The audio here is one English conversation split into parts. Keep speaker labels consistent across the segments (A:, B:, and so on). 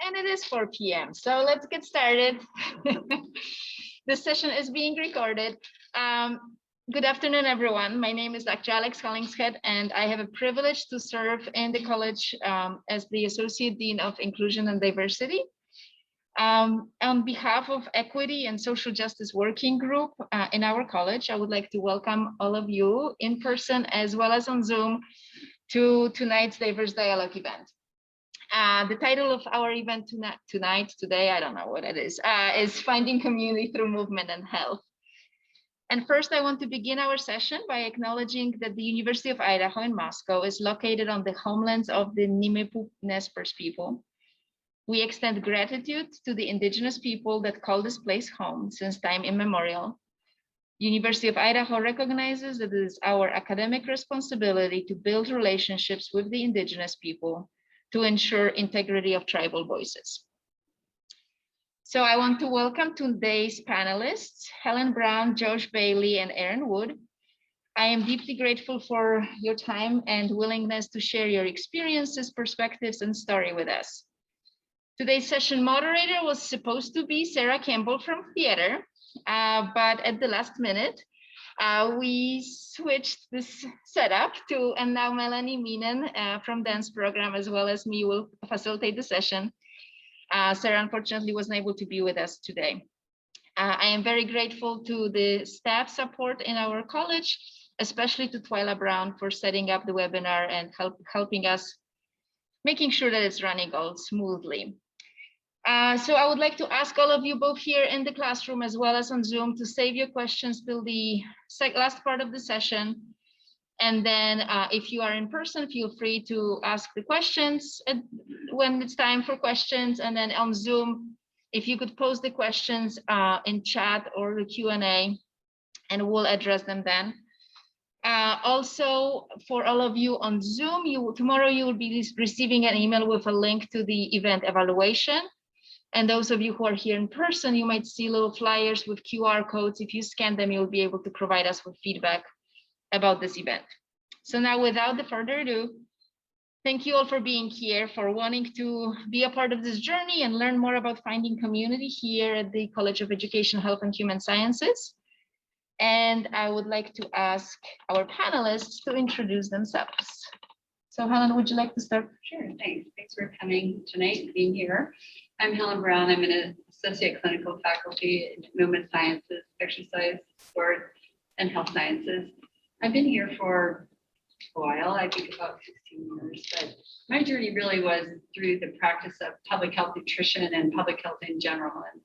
A: and it is 4 p.m. So let's get started. This session is being recorded. Good afternoon, everyone. My name is Dr. Alex Hollingshead, and I have a privilege to serve in the college as the Associate Dean of Inclusion and Diversity. On behalf of Equity and Social Justice Working Group in our college, I would like to welcome all of you in person as well as on Zoom to tonight's Diverse Dialogue event. The title of our event today, I don't know what it is Finding Community Through Movement and Health. And first, I want to begin our session by acknowledging that the University of Idaho in Moscow is located on the homelands of the Nimiipuu Nez Perce people. We extend gratitude to the indigenous people that call this place home since time immemorial. University of Idaho recognizes that it is our academic responsibility to build relationships with the indigenous people to ensure integrity of tribal voices. So I want to welcome today's panelists, Helen Brown, Josh Bailey, and Aaron Wood. I am deeply grateful for your time and willingness to share your experiences, perspectives, and story with us. Today's session moderator was supposed to be Sarah Campbell from theater, but at the last minute, we switched this setup and now Melanie Meenan from dance program as well as me will facilitate the session. Sarah unfortunately wasn't able to be with us today. I am very grateful to the staff support in our college, especially to Twyla Brown for setting up the webinar and helping us making sure that it's running all smoothly. So I would like to ask all of you both here in the classroom as well as on Zoom to save your questions till the last part of the session. And then if you are in person, feel free to ask the questions when it's time for questions. And then on Zoom, if you could post the questions in chat or the Q&A, and we'll address them then. Also, for all of you on Zoom, tomorrow you will be receiving an email with a link to the event evaluation. And those of you who are here in person, you might see little flyers with QR codes. If you scan them, you'll be able to provide us with feedback about this event. So now, without further ado, thank you all for being here, for wanting to be a part of this journey and learn more about finding community here at the College of Education, Health, and Human Sciences. And I would like to ask our panelists to introduce themselves. So Helen, would you like to start?
B: Sure, thanks. Thanks for coming tonight and being here. I'm Helen Brown. I'm an associate clinical faculty in movement sciences, exercise, sport, and health sciences. I've been here for a while, I think about 16 years, but my journey really was through the practice of public health nutrition and public health in general. And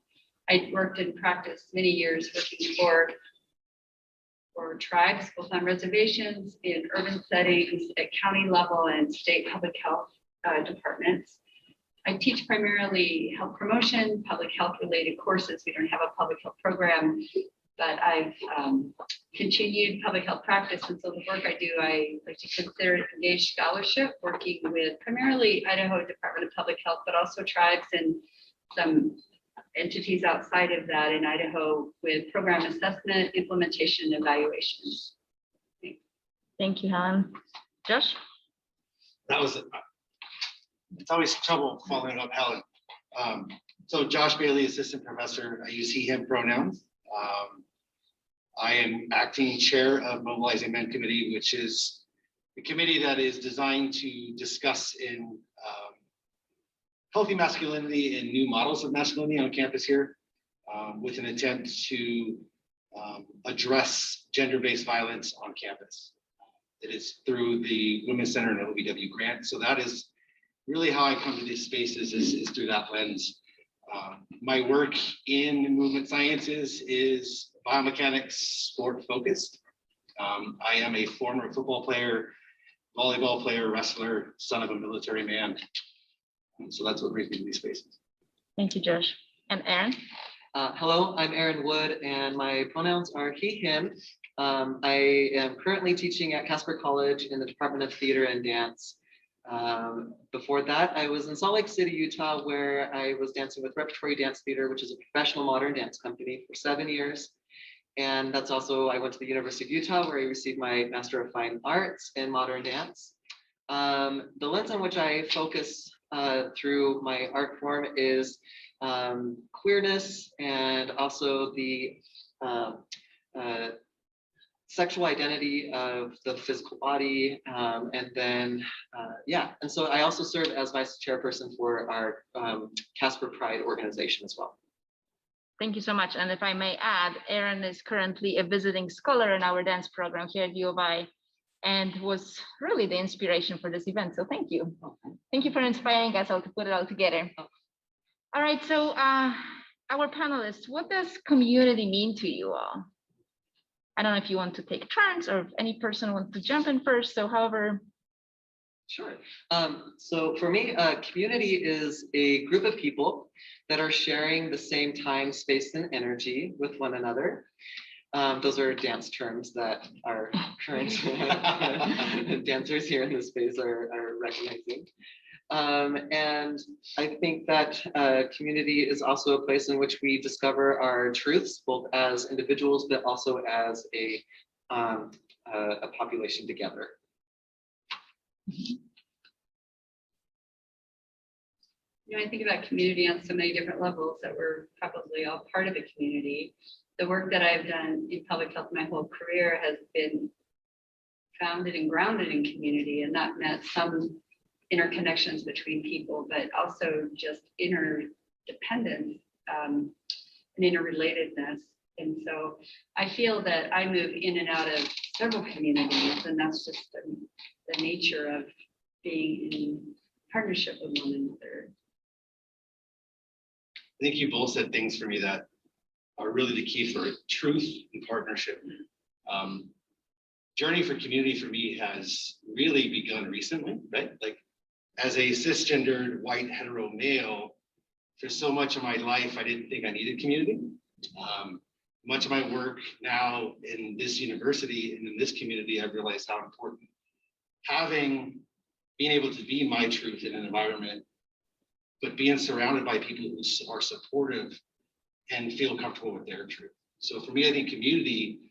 B: I worked in practice many years working for tribes, both on reservations, in urban settings, at county level and state public health departments. I teach primarily health promotion, public health related courses. We don't have a public health program, but I've continued public health practice. And so the work I do, I like to consider it engaged scholarship, working with primarily Idaho Department of Public Health, but also tribes and some entities outside of that in Idaho with program assessment, implementation, and evaluation.
A: Thank you, Helen. Josh?
C: That was it's always trouble following up Helen. So Josh Bailey, assistant professor. I use he, him pronouns. I am acting chair of Mobilizing Men Committee, which is the committee that is designed to discuss in healthy masculinity and new models of masculinity on campus here, with an attempt to address gender-based violence on campus. It is through the Women's Center and OVW grant. So that is really how I come to these spaces is through that lens. My work in movement sciences is biomechanics, sport focused. I am a former football player, volleyball player, wrestler, son of a military man. So that's what brings me to these spaces.
A: Thank you, Josh. And Aaron?
D: Hello, I'm Aaron Wood, and my pronouns are he, him. I am currently teaching at Casper College in the Department of Theater and Dance. Before that, I was in Salt Lake City, Utah, where I was dancing with Repertory Dance Theater, which is a professional modern dance company, for 7 years. And that's also, I went to the University of Utah, where I received my Master of Fine Arts in Modern Dance. The lens on which I focus through my art form is queerness and also the sexual identity of the physical body. And then, yeah, and so I also serve as vice chairperson for our Casper Pride organization as well.
A: Thank you so much. And if I may add, Aaron is currently a visiting scholar in our dance program here at U of I and was really the inspiration for this event. So thank you. Thank you for inspiring us all to put it all together. All right, so our panelists, what does community mean to you all? I don't know if you want to take turns or if any person wants to jump in first. So however.
D: Sure. So for me, community is a group of people that are sharing the same time, space, and energy with one another. Those are dance terms that our current dancers here in this space are recognizing. And I think that community is also a place in which we discover our truths, both as individuals, but also as a population together.
B: You know, I think about community on so many different levels that we're probably all part of a community. The work that I've done in public health my whole career has been founded and grounded in community, and that meant some interconnections between people, but also just interdependence and interrelatedness. And so I feel that I move in and out of several communities, and that's just the nature of being in partnership with one another.
C: I think you both said things for me that are really the key for truth and partnership. Journey for community for me has really begun recently, right? Like as a cisgendered white hetero male, for so much of my life, I didn't think I needed community. Much of my work now in this university and in this community, I've realized how important being able to be my truth in an environment, but being surrounded by people who are supportive and feel comfortable with their truth. So for me, I think community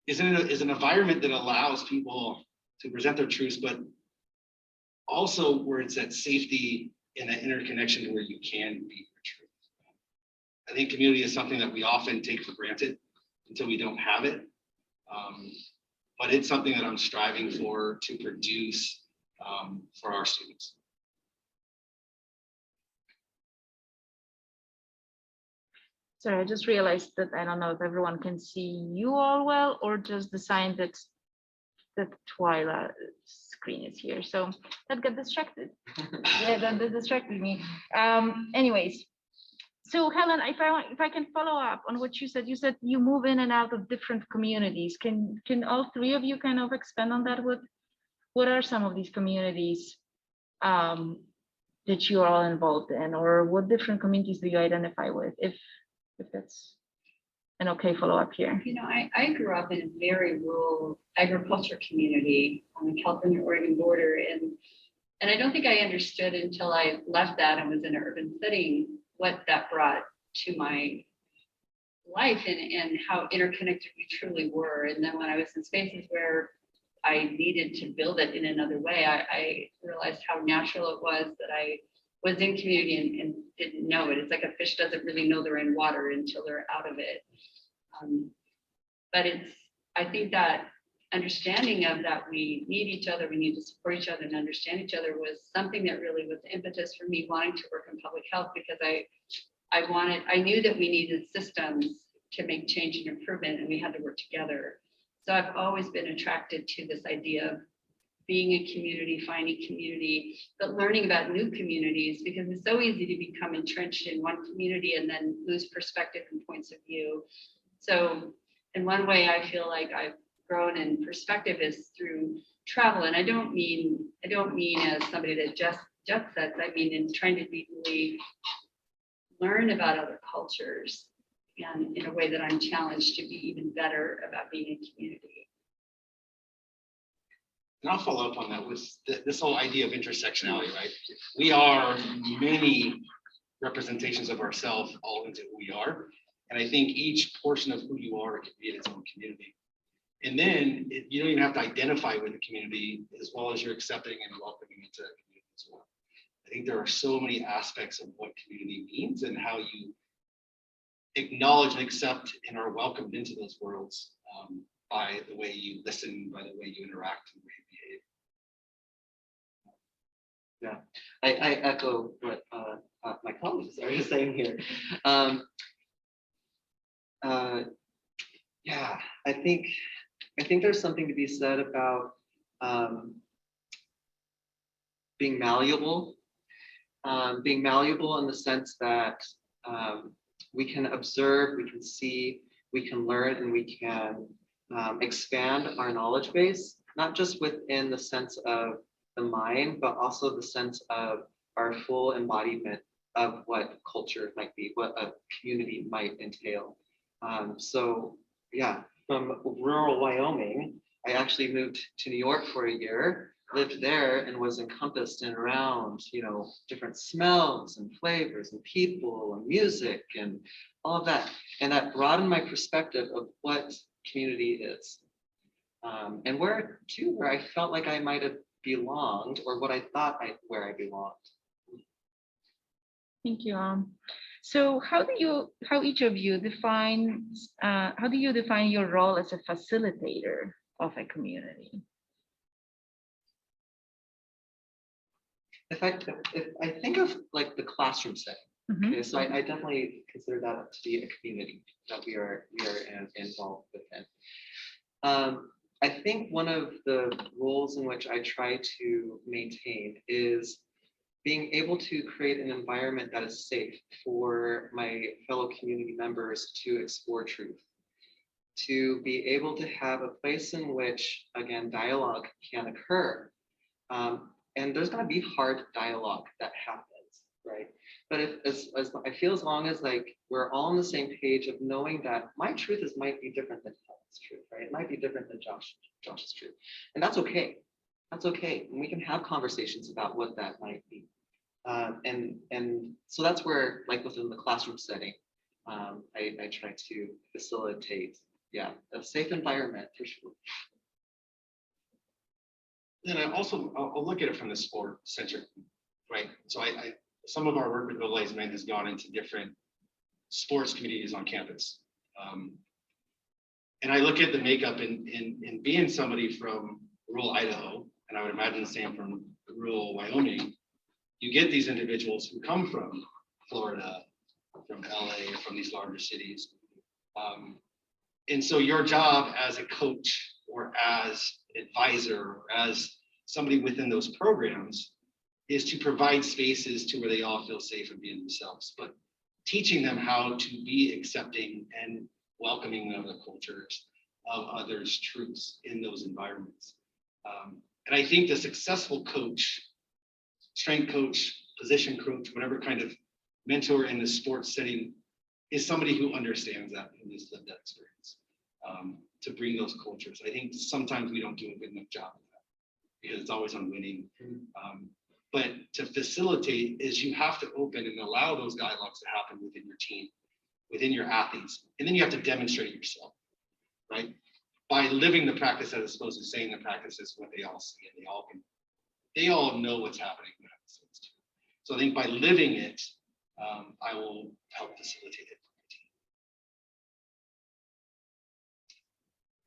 C: is an environment that allows people to present their truths, but also where it's that safety and that interconnection to where you can be your truth. I think community is something that we often take for granted until we don't have it. But it's something that I'm striving for to produce for our students.
A: Sorry, I just realized that I don't know if everyone can see you all well or just the sign that Twyla screen is here. So that got distracted. Yeah, that distracted me. Anyways, so Helen, if I can follow up on what you said you move in and out of different communities. Can all three of you kind of expand on that? What are some of these communities that you are all involved in, or what different communities do you identify with? If that's an okay follow-up here.
B: You know, I grew up in a very rural agriculture community on the California-Oregon border, and I don't think I understood until I left that and was in an urban setting what that brought to my life and how interconnected we truly were. And then when I was in spaces where I needed to build it in another way, I realized how natural it was that I was in community and didn't know it. It's like a fish doesn't really know they're in water until they're out of it. But I think that understanding of that we need each other, we need to support each other and understand each other was something that really was the impetus for me wanting to work in public health, because I knew that we needed systems to make change and improvement, and we had to work together. So I've always been attracted to this idea of being a community, finding community, but learning about new communities, because it's so easy to become entrenched in one community and then lose perspective and points of view. So in one way, I feel like I've grown in perspective is through travel. And I don't mean as somebody that just sets, I mean in trying to deeply learn about other cultures and in a way that I'm challenged to be even better about being a community.
C: And I'll follow up on that with this whole idea of intersectionality, right? We are many representations of ourselves all into who we are. And I think each portion of who you are can be in its own community. And then you don't even have to identify with the community as well as you're accepting and welcoming into the community as well. I think there are so many aspects of what community means and how you acknowledge and accept and are welcomed into those worlds by the way you listen, by the way you interact, and the way you behave.
D: Yeah, I echo what my colleagues are saying here. Yeah, I think there's something to be said about being malleable in the sense that we can observe, we can see, we can learn, and we can expand our knowledge base, not just within the sense of the mind, but also the sense of our full embodiment of what culture might be, what a community might entail. So yeah, from rural Wyoming, I actually moved to New York for a year, lived there, and was encompassed and around, different smells and flavors and people and music and all of that. And that broadened my perspective of what community is. And where I felt like I might have belonged, or what I thought where I belonged.
A: Thank you. So how do you define your role as a facilitator of a community?
D: If I think of like the classroom setting, okay, so I definitely consider that to be a community that we are involved within. I think one of the roles in which I try to maintain is being able to create an environment that is safe for my fellow community members to explore truth, to be able to have a place in which, again, dialogue can occur. And there's going to be hard dialogue that happens, right? But I feel as long as like we're all on the same page of knowing that my truth might be different than Helen's truth, right? It might be different than Josh's truth, and that's okay. That's okay, and we can have conversations about what that might be. And so that's where, like within the classroom setting, I try to facilitate, a safe environment for sure.
C: Then I'll look at it from the sport centric, right? So some of our work with Little A's Men has gone into different sports communities on campus. And I look at the makeup in being somebody from rural Idaho, and I would imagine the same from rural Wyoming, you get these individuals who come from Florida, from LA, from these larger cities. And so your job as a coach or as advisor or as somebody within those programs is to provide spaces to where they all feel safe and being themselves, but teaching them how to be accepting and welcoming of the cultures of others' truths in those environments. And I think the successful coach, strength coach, position coach, whatever kind of mentor in the sports setting is somebody who understands that and has lived that experience to bring those cultures. I think sometimes we don't do a good enough job of that because it's always on winning. But to facilitate is you have to open and allow those dialogues to happen within your team, within your athletes, and then you have to demonstrate yourself, right? By living the practice as opposed to saying the practice is what they all see and they all know what's happening behind the scenes too. So I think by living it, I will help facilitate it.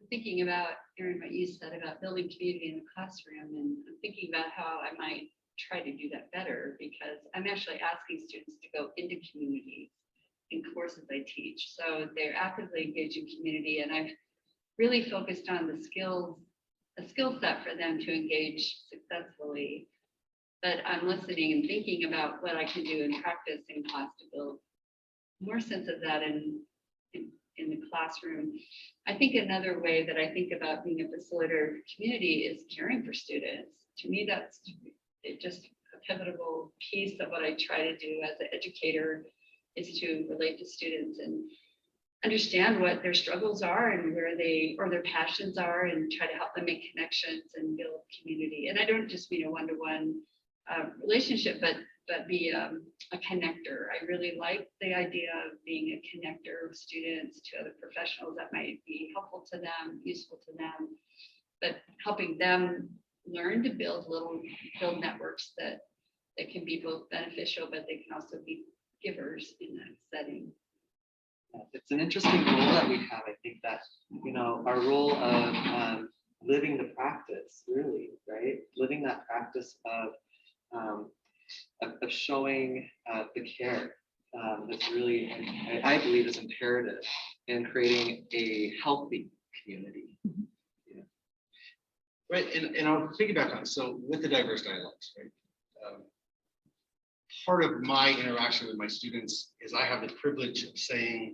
B: Thinking about, Erin, what you said about building community in the classroom, and I'm thinking about how I might try to do that better, because I'm actually asking students to go into communities in courses I teach. So they're actively engaged in community, and I've really focused on a skill set for them to engage successfully. But I'm listening and thinking about what I can do in practice in class to build more sense of that in the classroom. I think another way that I think about being a facilitator of community is caring for students. To me, that's just a pivotal piece of what I try to do as an educator, is to relate to students and understand what their struggles are and where their passions are, and try to help them make connections and build community. And I don't just mean a one-to-one relationship, but be a connector. I really like the idea of being a connector of students to other professionals that might be helpful to them, useful to them, but helping them learn to build networks that that can be both beneficial, but they can also be givers in that setting.
D: It's an interesting role that we have. I think that, our role of living the practice, really, right? Living that practice of showing the care that's really, I believe, is imperative in creating a healthy community.
C: Right, and I'll piggyback on, so with the diverse dialogues, right? Part of my interaction with my students is I have the privilege of saying,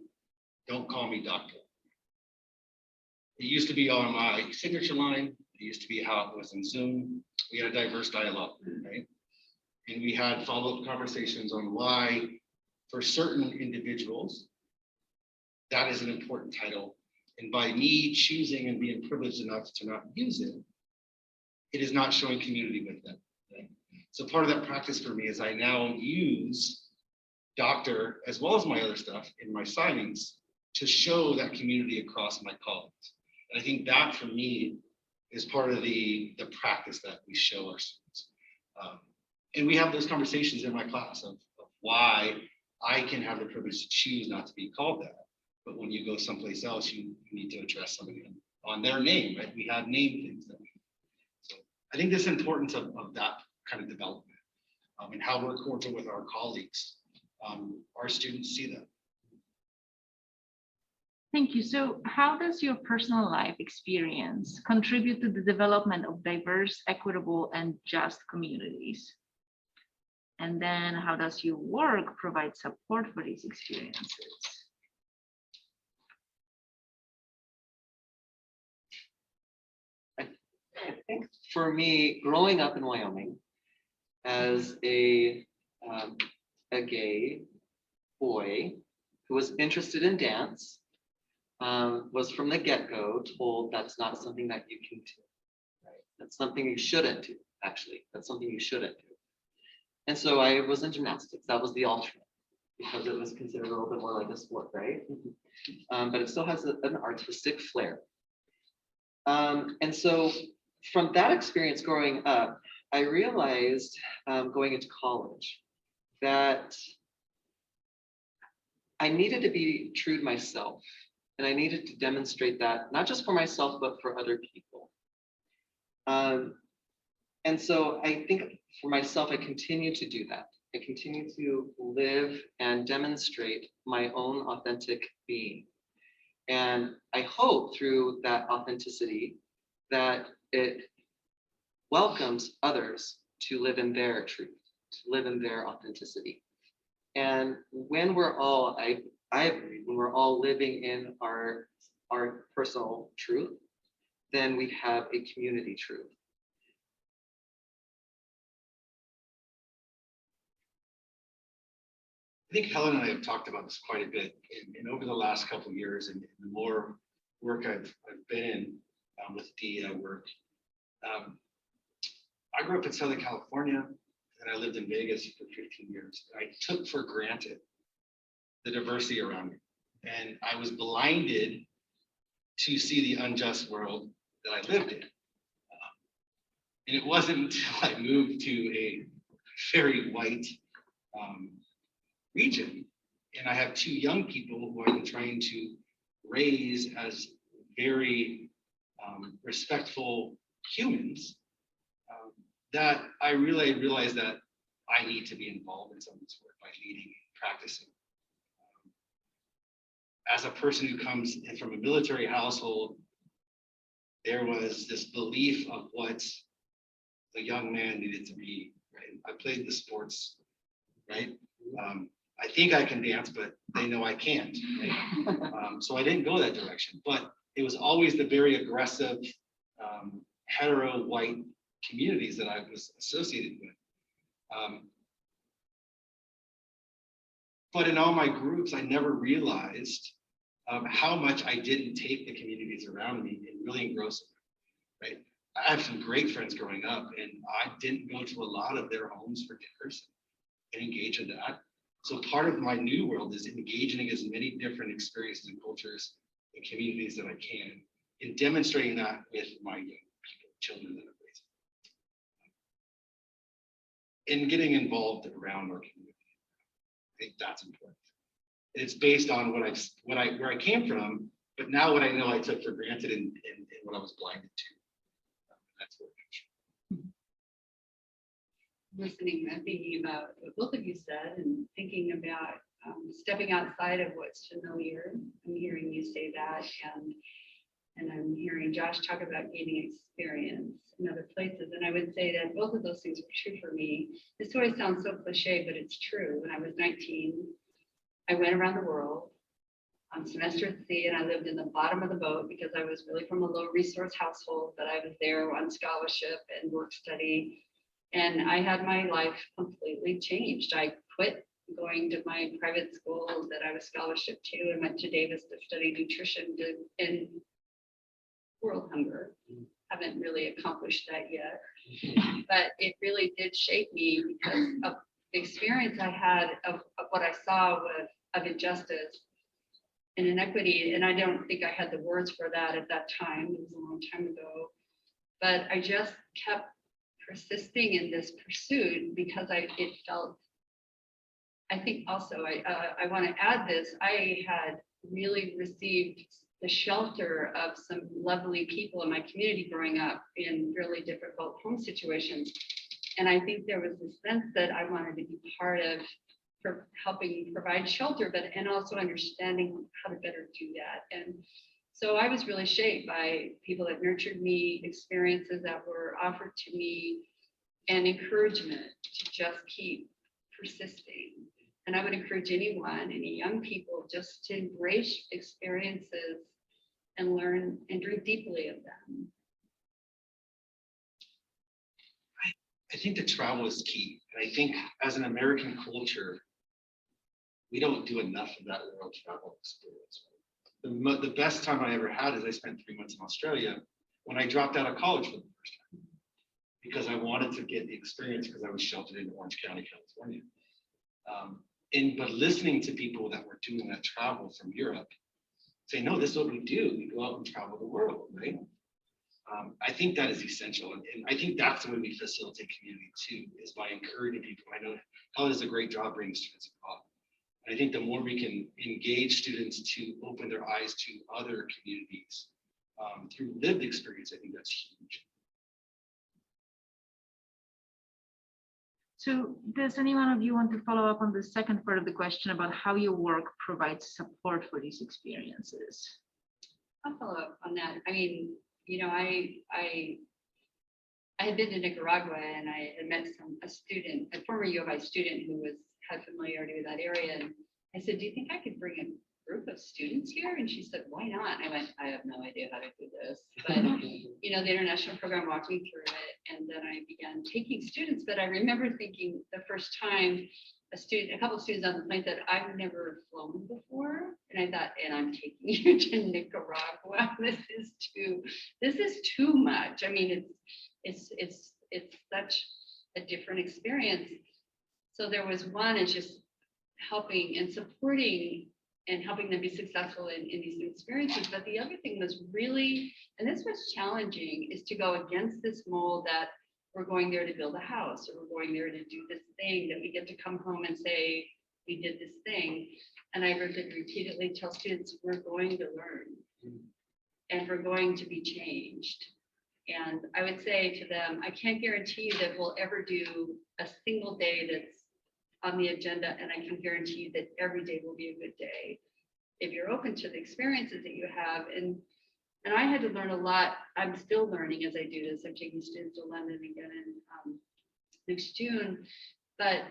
C: don't call me doctor. It used to be on my signature line. It used to be how it was in Zoom. We had a diverse dialogue, right? And we had follow-up conversations on why, for certain individuals, that is an important title. And by me choosing and being privileged enough to not use it, it is not showing community with them. Right? So part of that practice for me is I now use doctor as well as my other stuff in my signings to show that community across my colleagues. And I think that for me is part of the practice that we show our students. And we have those conversations in my class of why I can have the privilege to choose not to be called that. But when you go someplace else, you need to address somebody on their name, right? We have name things that we. So I think this importance of that kind of development and how we're cordial with our colleagues, our students see that.
A: Thank you. So how does your personal life experience contribute to the development of diverse, equitable, and just communities? And then how does your work provide support for these experiences?
D: I think for me, growing up in Wyoming as a gay boy who was interested in dance, was from the get-go told that's not something that you can do. Right? That's something you shouldn't do, actually. That's something you shouldn't do. And so I was in gymnastics. That was the alternate because it was considered a little bit more like a sport, right? But it still has an artistic flair. And so from that experience growing up, I realized going into college that I needed to be true to myself. And I needed to demonstrate that, not just for myself, but for other people. And so I think for myself, I continue to do that. I continue to live and demonstrate my own authentic being. And I hope through that authenticity that it welcomes others to live in their truth, to live in their authenticity. And when we're all, I agree, when we're all living in our personal truth, then we have a community truth.
C: I think Helen and I have talked about this quite a bit, and over the last couple of years, and the more work I've been in with DEI work. I grew up in Southern California, and I lived in Vegas for 15 years. I took for granted the diversity around me, and I was blinded to see the unjust world that I lived in. And it wasn't until I moved to a very white region, and I have two young people who I've been trying to raise as very respectful humans, that I really realized that I need to be involved in some of this work by leading and practicing. As a person who comes in from a military household, there was this belief of what the young man needed to be, right? I played the sports, right? I think I can dance, but they know I can't, right? So I didn't go that direction, but it was always the very aggressive, hetero white communities that I was associated with. But in all my groups, I never realized how much I didn't take the communities around me and really engross them, right? I have some great friends growing up, and I didn't go to a lot of their homes for dinners and engage in that. So part of my new world is engaging as many different experiences and cultures and communities that I can, and demonstrating that with my young people, children that I'm raising. in getting involved around our community. I think that's important. It's based on where I came from, but now what I know I took for granted and what I was blinded to. That's what.
B: Listening and thinking about what both of you said and thinking about stepping outside of what's familiar. I'm hearing you say that, and I'm hearing Josh talk about gaining experience in other places. And I would say that both of those things were true for me. This always sounds so cliche, but it's true. When I was 19, I went around the world on semester at sea, and I lived in the bottom of the boat because I was really from a low resource household, but I was there on scholarship and work study. And I had my life completely changed. I quit going to my private school that I was scholarship to and went to Davis to study nutrition and world hunger. Haven't really accomplished that yet, but it really did shape me because of the experience I had of what I saw of injustice and inequity. And I don't think I had the words for that at that time. It was a long time ago, but I just kept persisting in this pursuit because it felt, I think also, I want to add this, I had really received the shelter of some lovely people in my community growing up in really difficult home situations. And I think there was this sense that I wanted to be part of for helping provide shelter, and also understanding how to better do that. And so I was really shaped by people that nurtured me, experiences that were offered to me, and encouragement to just keep persisting. And I would encourage anyone, any young people, just to embrace experiences and learn and drink deeply of them.
C: I think that travel is key. And I think as an American culture, we don't do enough of that world travel experience. The best time I ever had is I spent 3 months in Australia when I dropped out of college for the first time, because I wanted to get the experience because I was sheltered in Orange County, California. But listening to people that were doing that travel from Europe say, no, this is what we do. We go out and travel the world, right? I think that is essential. And I think that's the way we facilitate community too, is by encouraging people. I know Helen does a great job bringing students involved. I think the more we can engage students to open their eyes to other communities through lived experience, I think that's huge.
A: So does any one of you want to follow up on the second part of the question about how your work provides support for these experiences?
B: I'll follow up on that. I mean, you know, I had been to Nicaragua and I had met a student, a former U of I student who had familiarity with that area. And I said, do you think I could bring a group of students here? And she said, why not? And I went, I have no idea how to do this. But, you know, the international program walked me through it. And then I began taking students. But I remember thinking the first time a couple of students on the plane that I've never flown before. And I thought, and I'm taking you to Nicaragua. This is too much. I mean, it's such a different experience. So there was one is just helping and supporting and helping them be successful in these new experiences. But the other thing was really, and this was challenging, is to go against this mold that we're going there to build a house, or we're going there to do this thing that we get to come home and say, we did this thing. And I would repeatedly tell students, we're going to learn and we're going to be changed. And I would say to them, I can't guarantee you that we'll ever do a single day that's on the agenda, and I can guarantee you that every day will be a good day if you're open to the experiences that you have. And I had to learn a lot. I'm still learning as I do this. I'm taking students to London again in next June. But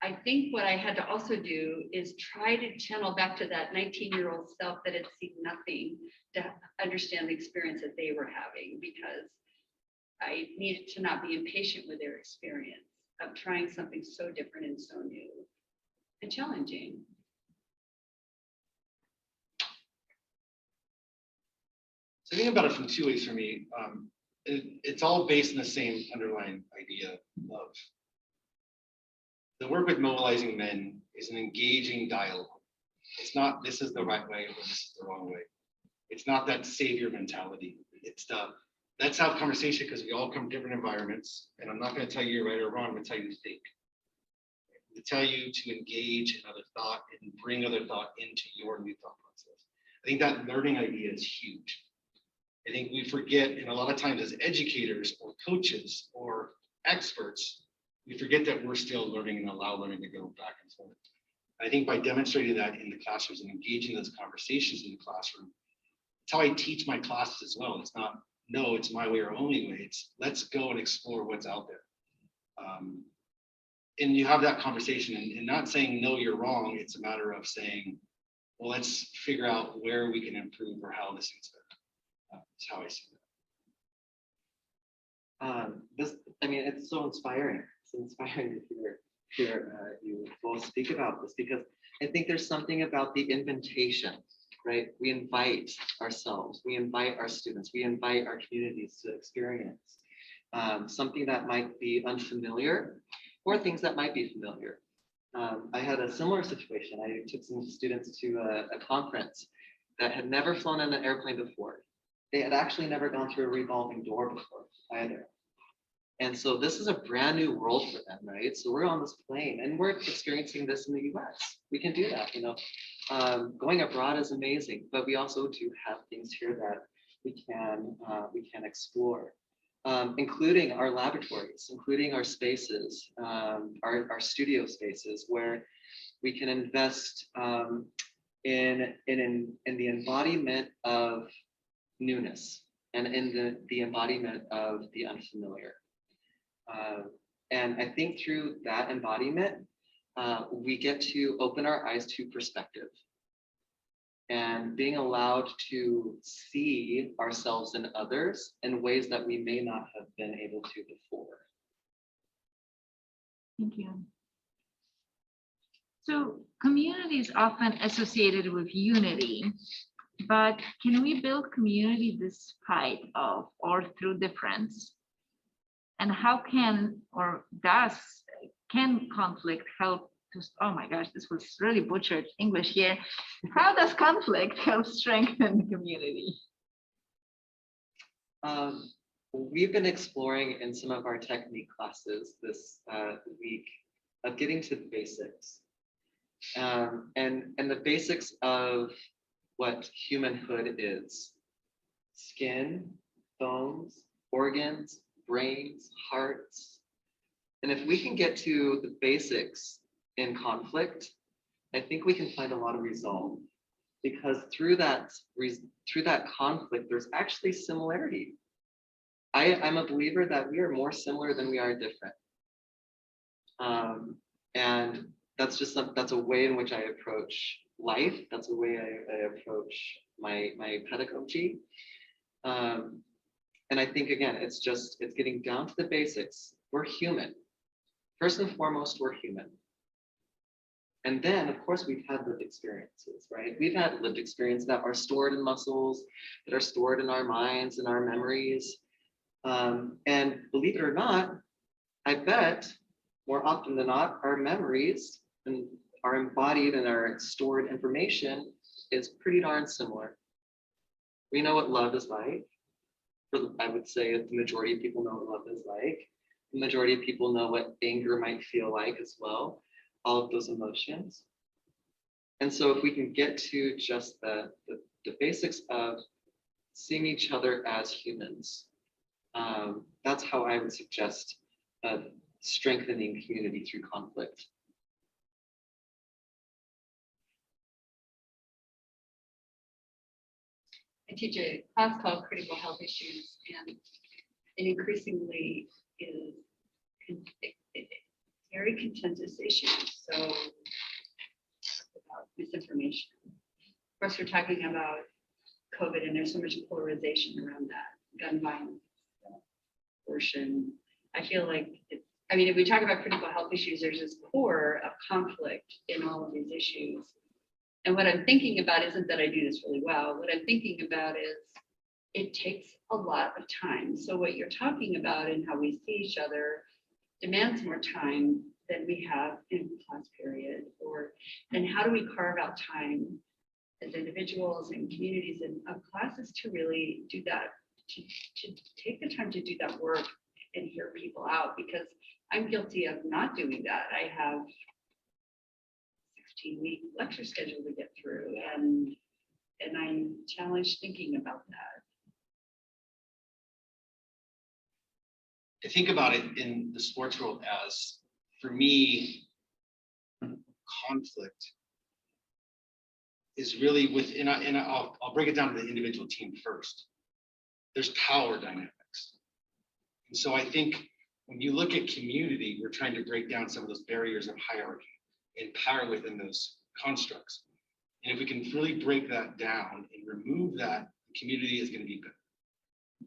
B: I think what I had to also do is try to channel back to that 19-year-old self that had seen nothing to understand the experience that they were having, because I needed to not be impatient with their experience of trying something so different and so new and challenging.
C: So I think about it from two ways for me. It's all based in the same underlying idea of the work with mobilizing men is an engaging dialogue. It's not this is the right way or this is the wrong way. It's not that savior mentality. It's the let's have conversation because we all come from different environments. And I'm not going to tell you you're right or wrong. I'm going to tell you to think. To tell you to engage in other thought and bring other thought into your new thought process. I think that learning idea is huge. I think we forget, and a lot of times as educators or coaches or experts, we forget that we're still learning and allow learning to go back and forth. I think by demonstrating that in the classrooms and engaging those conversations in the classroom, it's how I teach my classes as well. It's not, no, it's my way or only way. It's let's go and explore what's out there. And you have that conversation and not saying, no, you're wrong. It's a matter of saying, well, let's figure out where we can improve or how this is better. That's how I see that.
D: I mean, it's so inspiring. It's inspiring to hear you both speak about this, because I think there's something about the invitation, right? We invite ourselves, we invite our students, we invite our communities to experience something that might be unfamiliar or things that might be familiar. I had a similar situation. I took some students to a conference that had never flown in an airplane before. They had actually never gone through a revolving door before either. And so this is a brand new world for them, right? So we're on this plane and we're experiencing this in the US. We can do that, you know. Going abroad is amazing, but we also do have things here that we can explore, including our laboratories, including our spaces, our studio spaces, where we can invest in the embodiment of newness and in the embodiment of the unfamiliar. And I think through that embodiment, we get to open our eyes to perspective and being allowed to see ourselves and others in ways that we may not have been able to before.
A: Thank you. So community is often associated with unity, but can we build community despite of or through difference? And how can or can conflict help to, oh my gosh, this was really butchered English here. How does conflict help strengthen the community?
D: We've been exploring in some of our technique classes this week of getting to the basics. And the basics of what humanhood is: skin, bones, organs, brains, hearts. And if we can get to the basics in conflict, I think we can find a lot of resolve, because through that conflict, there's actually similarity. I'm a believer that we are more similar than we are different. And that's a way in which I approach life. That's a way I approach my pedagogy. And I think, again, it's getting down to the basics. We're human. First and foremost, we're human. And then, of course, we've had lived experiences, right? We've had lived experiences that are stored in muscles, that are stored in our minds and our memories. And believe it or not, I bet more often than not, our memories and our embodied and our stored information is pretty darn similar. We know what love is like. I would say the majority of people know what love is like. The majority of people know what anger might feel like as well, all of those emotions. And so if we can get to just the basics of seeing each other as humans, that's how I would suggest strengthening community through conflict.
B: I teach a class called Critical Health Issues, and it increasingly is very contentious issues. So about misinformation. Of course, we're talking about COVID, and there's so much polarization around that. Gun violence, abortion. I feel like if we talk about critical health issues, there's this core of conflict in all of these issues. And what I'm thinking about isn't that I do this really well. What I'm thinking about is it takes a lot of time. So what you're talking about and how we see each other demands more time than we have in class period. And how do we carve out time as individuals and communities and classes to really do that to take the time to do that work and hear people out, because I'm guilty of not doing that. I have 16-week lecture schedule to get through, and I'm challenged thinking about that.
C: I think about it in the sports world as, for me, conflict is really within, and I'll break it down to the individual team first. There's power dynamics. And so I think when you look at community, we're trying to break down some of those barriers of hierarchy and power within those constructs. And if we can really break that down and remove that, the community is going to be good.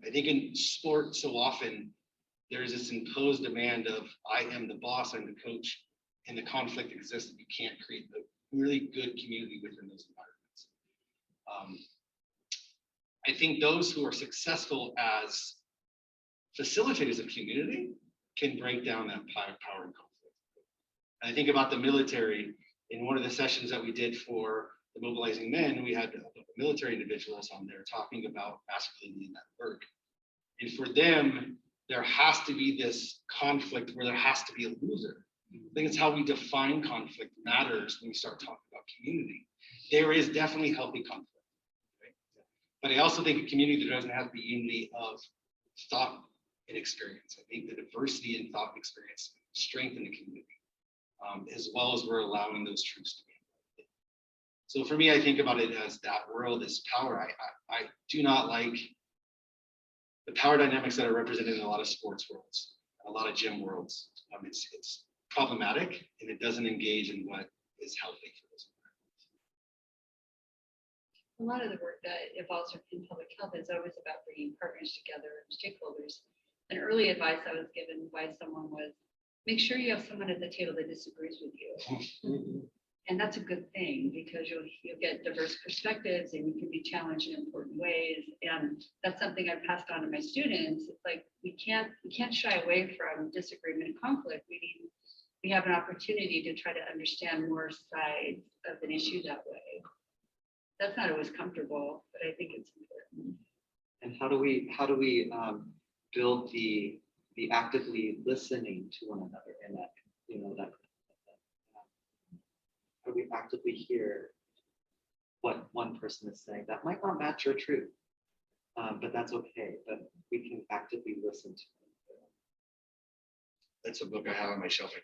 C: I think in sport, so often there's this imposed demand of, I am the boss, I'm the coach, and the conflict exists that you can't create the really good community within those environments. I think those who are successful as facilitators of community can break down that power and conflict. And I think about the military. In one of the sessions that we did for the mobilizing men, we had military individuals on there talking about masculinity in that work. And for them, there has to be this conflict where there has to be a loser. I think it's how we define conflict matters when we start talking about community. There is definitely healthy conflict, right? But I also think a community that doesn't have the unity of thought and experience. I think the diversity in thought and experience strengthen the community, as well as we're allowing those truths to be. So for me, I think about it as that world is power. I do not like the power dynamics that are represented in a lot of sports worlds, a lot of gym worlds. It's problematic, and it doesn't engage in what is healthy for those environments.
B: A lot of the work that involves in public health is always about bringing partners together and stakeholders. An early advice I was given by someone was, make sure you have someone at the table that disagrees with you. And that's a good thing, because you'll get diverse perspectives and you can be challenged in important ways. And that's something I've passed on to my students. It's like, we can't shy away from disagreement and conflict. We have an opportunity to try to understand more sides of an issue that way. That's not always comfortable, but I think it's important.
D: And how do we build the actively listening to one another, and that, that how do we actively hear what one person is saying that might not match your truth, but that's okay. But we can actively listen to them.
C: That's a book I have on my shelf. I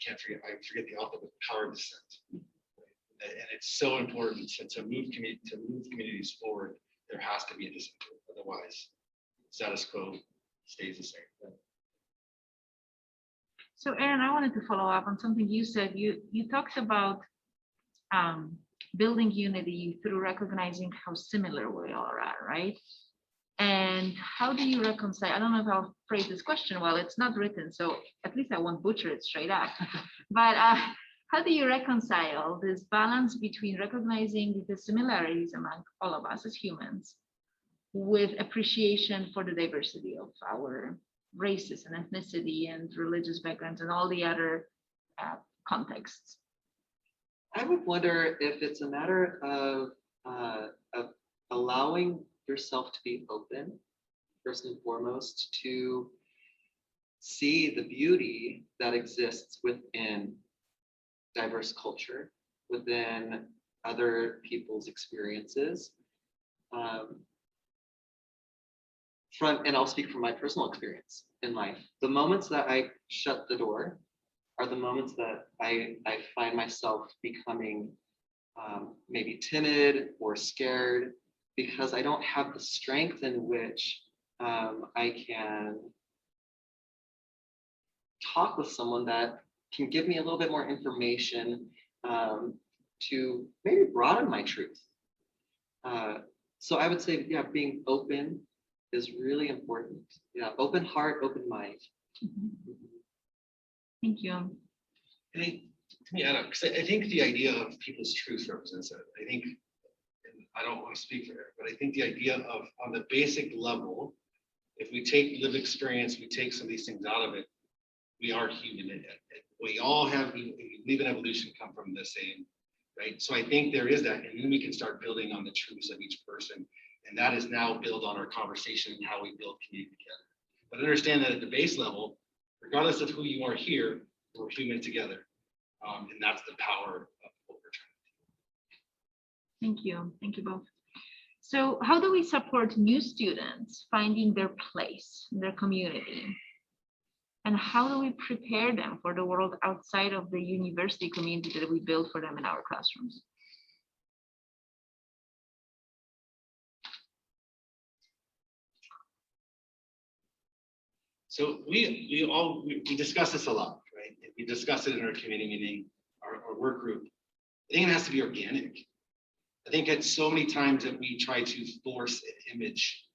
C: forget the author, but Power of Dissent. And it's so important to move communities forward. There has to be a dissent, otherwise status quo stays the same.
A: So Aaron, I wanted to follow up on something you said. You talked about building unity through recognizing how similar we all are, right? And how do you reconcile? I don't know if I'll phrase this question well. It's not written, so at least I won't butcher it straight up. But how do you reconcile this balance between recognizing the similarities among all of us as humans with appreciation for the diversity of our races and ethnicity and religious backgrounds and all the other contexts?
D: I would wonder if it's a matter of allowing yourself to be open, first and foremost, to see the beauty that exists within diverse culture, within other people's experiences. And I'll speak from my personal experience in life. The moments that I shut the door are the moments that I find myself becoming maybe timid or scared, because I don't have the strength in which I can talk with someone that can give me a little bit more information to maybe broaden my truth. So I would say, yeah, being open is really important. Yeah, open heart, open mind.
A: Thank you.
C: Yeah, because I think the idea of people's truth represents it. I think, and I don't want to speak for it, but I think the idea of, on the basic level, if we take lived experience, we take some of these things out of it, we are human. We all have, we live in evolution, come from the same, right? So I think there is that, and then we can start building on the truths of each person. And that is now built on our conversation and how we build community together. But understand that at the base level, regardless of who you are here, we're human together. And that's the power of what we're trying to do.
A: Thank you both. So how do we support new students finding their place in their community? And how do we prepare them for the world outside of the university community that we build for them in our classrooms?
C: So we discuss this a lot, right? We discuss it in our committee meeting, our work group. I think it has to be organic. I think at so many times that we try to force an image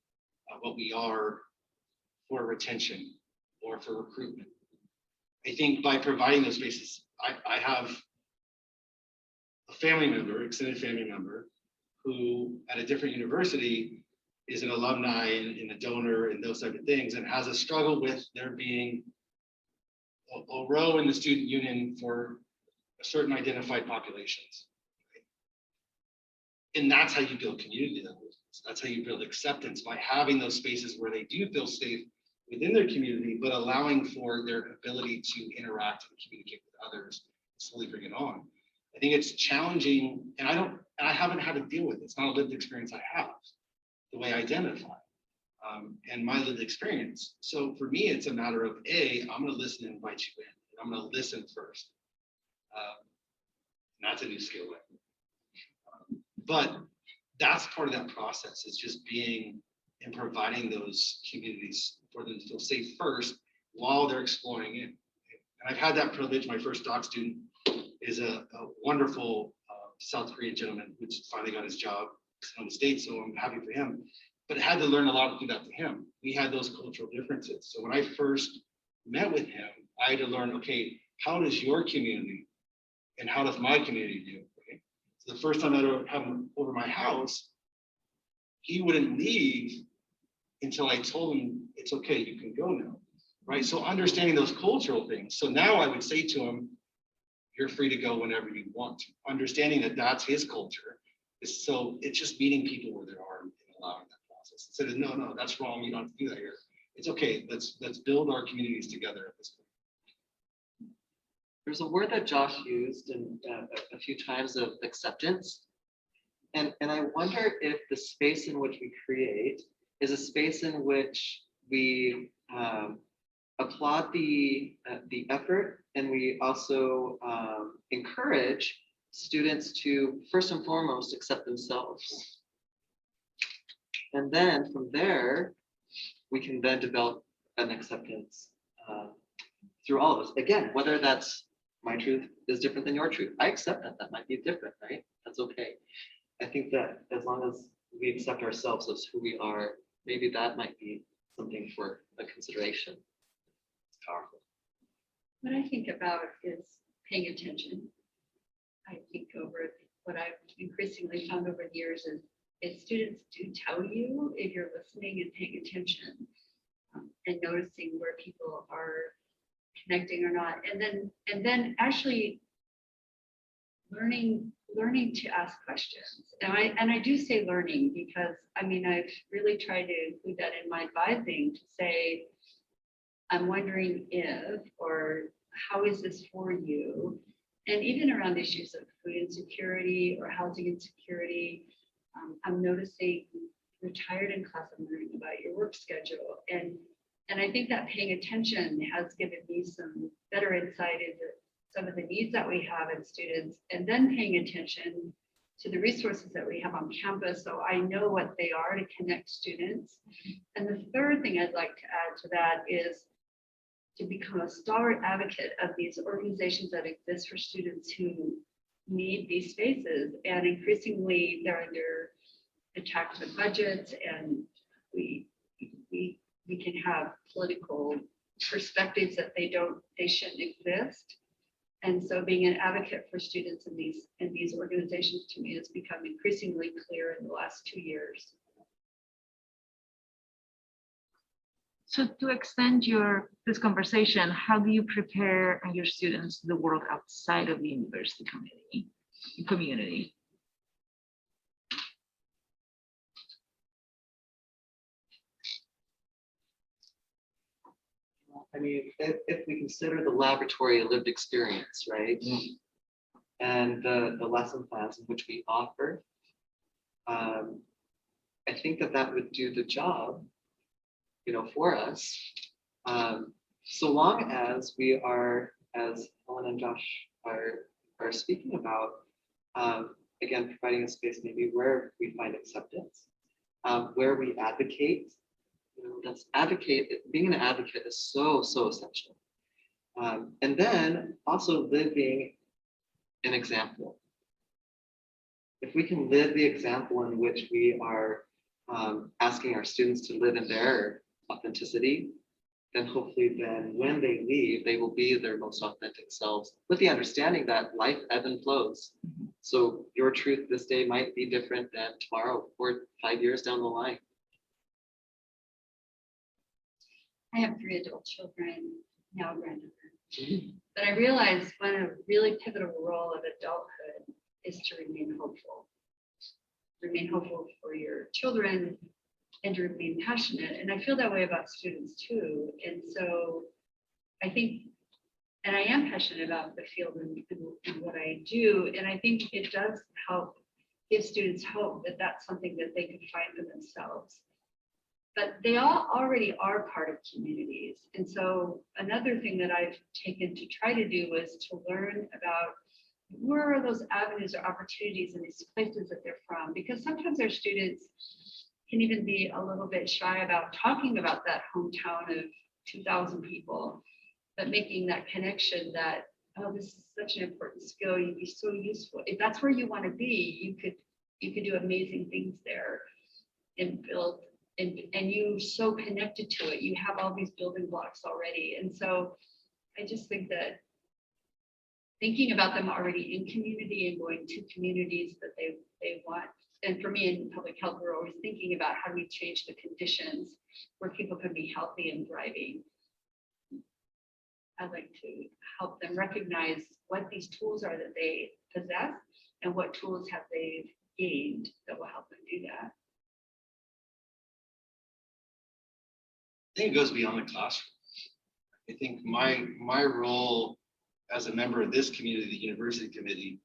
C: of what we are for retention or for recruitment. I think by providing those spaces, I have a family member, extended family member, who at a different university is an alumni and a donor and those type of things, and has a struggle with there being a row in the student union for certain identified populations. And that's how you build community. That's how you build acceptance, by having those spaces where they do feel safe within their community, but allowing for their ability to interact and communicate with others, slowly bring it on. I think it's challenging, and I haven't had to deal with it. It's not a lived experience I have, the way I identify and my lived experience. So for me, it's a matter of I'm going to listen and invite you in. And I'm going to listen first. And that's a new skill. But that's part of that process, is just being and providing those communities for them to feel safe first while they're exploring it. And I've had that privilege. My first doc student is a wonderful South Korean gentleman who finally got his job in the States, so I'm happy for him. But I had to learn a lot to do that to him. We had those cultural differences. So when I first met with him, I had to learn, okay, how does your community and how does my community do? Okay? So the first time I had him over my house, he wouldn't leave until I told him, it's okay, you can go now, right? So understanding those cultural things. So now I would say to him, you're free to go whenever you want to. Understanding that that's his culture. So it's just meeting people where they are and allowing that process. Instead of, no, that's wrong, you don't have to do that here. It's okay, let's build our communities together at this point.
D: There's a word that Josh used a few times of acceptance. And I wonder if the space in which we create is a space in which we applaud the effort, and we also encourage students to first and foremost accept themselves. And then from there, we can then develop an acceptance through all of us. Again, whether that's my truth is different than your truth. I accept that might be different, right? That's okay. I think that as long as we accept ourselves as who we are, maybe that might be something for a consideration. It's powerful.
B: What I think about is paying attention. I think over what I've increasingly found over the years is students do tell you if you're listening and paying attention and noticing where people are connecting or not, and then actually learning to ask questions. And I do say learning because I mean I've really tried to include that in my advising, to say I'm wondering if, or how is this for you? And even around issues of food insecurity or housing insecurity, I'm noticing you're tired in class. I'm learning about your work schedule, and I think that paying attention has given me some better insight into some of the needs that we have in students, and then paying attention to the resources that we have on campus, so I know what they are to connect students. And the third thing I'd like to add to that is to become a stalwart advocate of these organizations that exist for students who need these spaces. And increasingly they're under attack with budgets, and we can have political perspectives that they shouldn't exist. And so being an advocate for students in these organizations, to me, has become increasingly clear in the last 2 years.
A: So to extend this conversation, how do you prepare your students to the world outside of the university community?
D: I mean, if we consider the laboratory lived experience, right? And the lesson plans in which we offer, I think that would do the job, for us. So long as we are, as Helen and Josh are speaking about, again, providing a space maybe where we find acceptance, where we advocate. Being an advocate is so essential. And then also living an example. If we can live the example in which we are asking our students to live in their authenticity, then hopefully when they leave, they will be their most authentic selves with the understanding that life ebbs and flows. So your truth this day might be different than tomorrow or 5 years down the line.
B: I have 3 adult children, now a granddaughter. But I realized one really pivotal role of adulthood is to remain hopeful. Remain hopeful for your children and to remain passionate. And I feel that way about students too. And so I think, and I am passionate about the field and what I do. And I think it does help give students hope that that's something that they can find for themselves. But they all already are part of communities. And so another thing that I've taken to try to do was to learn about where are those avenues or opportunities in these places that they're from, because sometimes our students can even be a little bit shy about talking about that hometown of 2,000 people, but making that connection that, oh, this is such an important skill, you'd be so useful. If that's where you want to be, you could do amazing things there and build. And you're so connected to it. You have all these building blocks already. And so I just think that thinking about them already in community and going to communities that they want. And for me in public health, we're always thinking about how do we change the conditions where people can be healthy and thriving. I'd like to help them recognize what these tools are that they possess and what tools have they gained that will help them do that.
C: I think it goes beyond the classroom. I think my role as a member of this community, the university committee,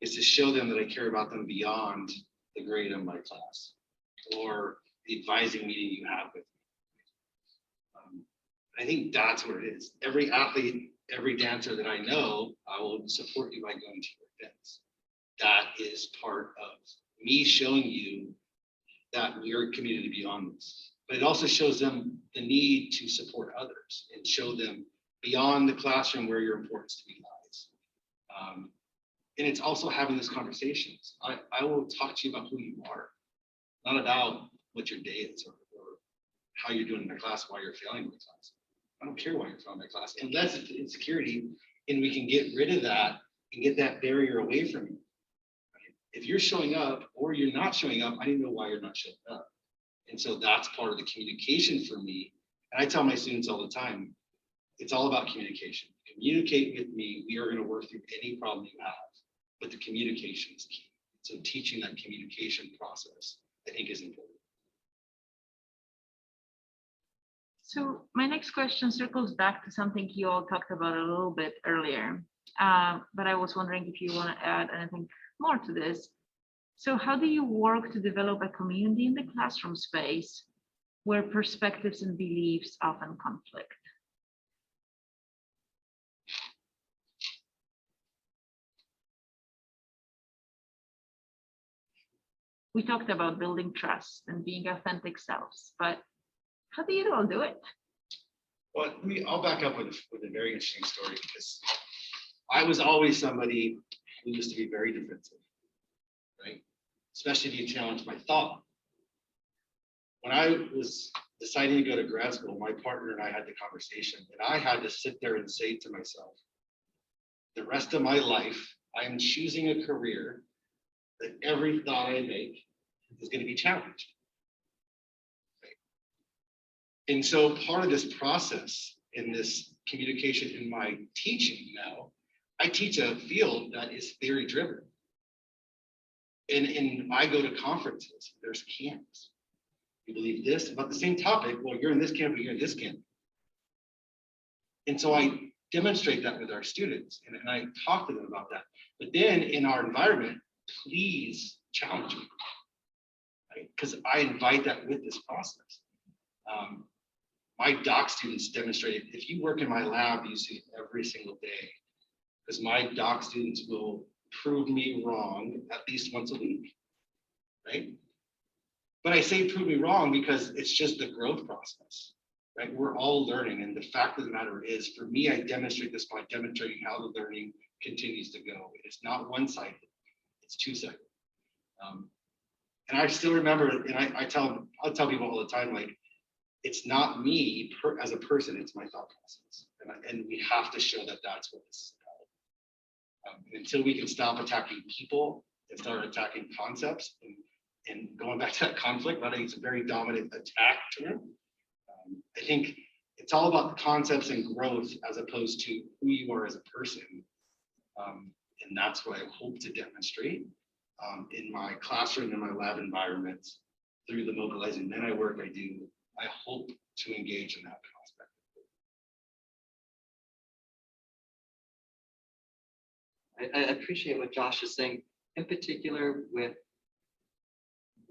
C: is to show them that I care about them beyond the grade of my class or the advising meeting you have with me. I think that's what it is. Every athlete, every dancer that I know, I will support you by going to your events. That is part of me showing you that we are a community beyond this. But it also shows them the need to support others and show them beyond the classroom where your importance to me lies. And it's also having these conversations. I will talk to you about who you are, not about what your day is or how you're doing in the class, why you're failing in the class. I don't care why you're failing in the class, unless it's insecurity, and we can get rid of that and get that barrier away from you. If you're showing up or you're not showing up, I need to know why you're not showing up. And so that's part of the communication for me. And I tell my students all the time, it's all about communication. Communicate with me. We are going to work through any problem you have, but the communication is key. So teaching that communication process, I think, is important.
A: So my next question circles back to something you all talked about a little bit earlier, but I was wondering if you want to add anything more to this. So how do you work to develop a community in the classroom space where perspectives and beliefs often conflict? We talked about building trust and being authentic selves, but how do you all do it?
C: Well, I'll back up with a very interesting story, because I was always somebody who used to be very defensive, right? Especially if you challenge my thought. When I was deciding to go to grad school, my partner and I had the conversation, and I had to sit there and say to myself, the rest of my life, I am choosing a career that every thought I make is going to be challenged. Right? And so part of this process in this communication in my teaching now, I teach a field that is theory driven. And I go to conferences, there's camps. You believe this about the same topic. Well, you're in this camp, you're in this camp. And so I demonstrate that with our students and I talk to them about that. But then in our environment, please challenge me, right? Because I invite that with this process. My doc students demonstrated, if you work in my lab, you see it every single day, because my doc students will prove me wrong at least once a week, right? But I say prove me wrong because it's just the growth process, right? We're all learning. And the fact of the matter is, for me, I demonstrate this by demonstrating how the learning continues to go. It's not one-sided, it's two-sided. And I still remember, and I'll tell people all the time, like, it's not me as a person, it's my thought process. And we have to show that that's what this is about. Until we can stop attacking people and start attacking concepts and going back to that conflict, I think it's a very dominant attack term. I think it's all about the concepts and growth as opposed to who you are as a person. And that's what I hope to demonstrate in my classroom and my lab environments through the mobilizing men I work, I hope to engage in that aspect.
D: I appreciate what Josh is saying, in particular with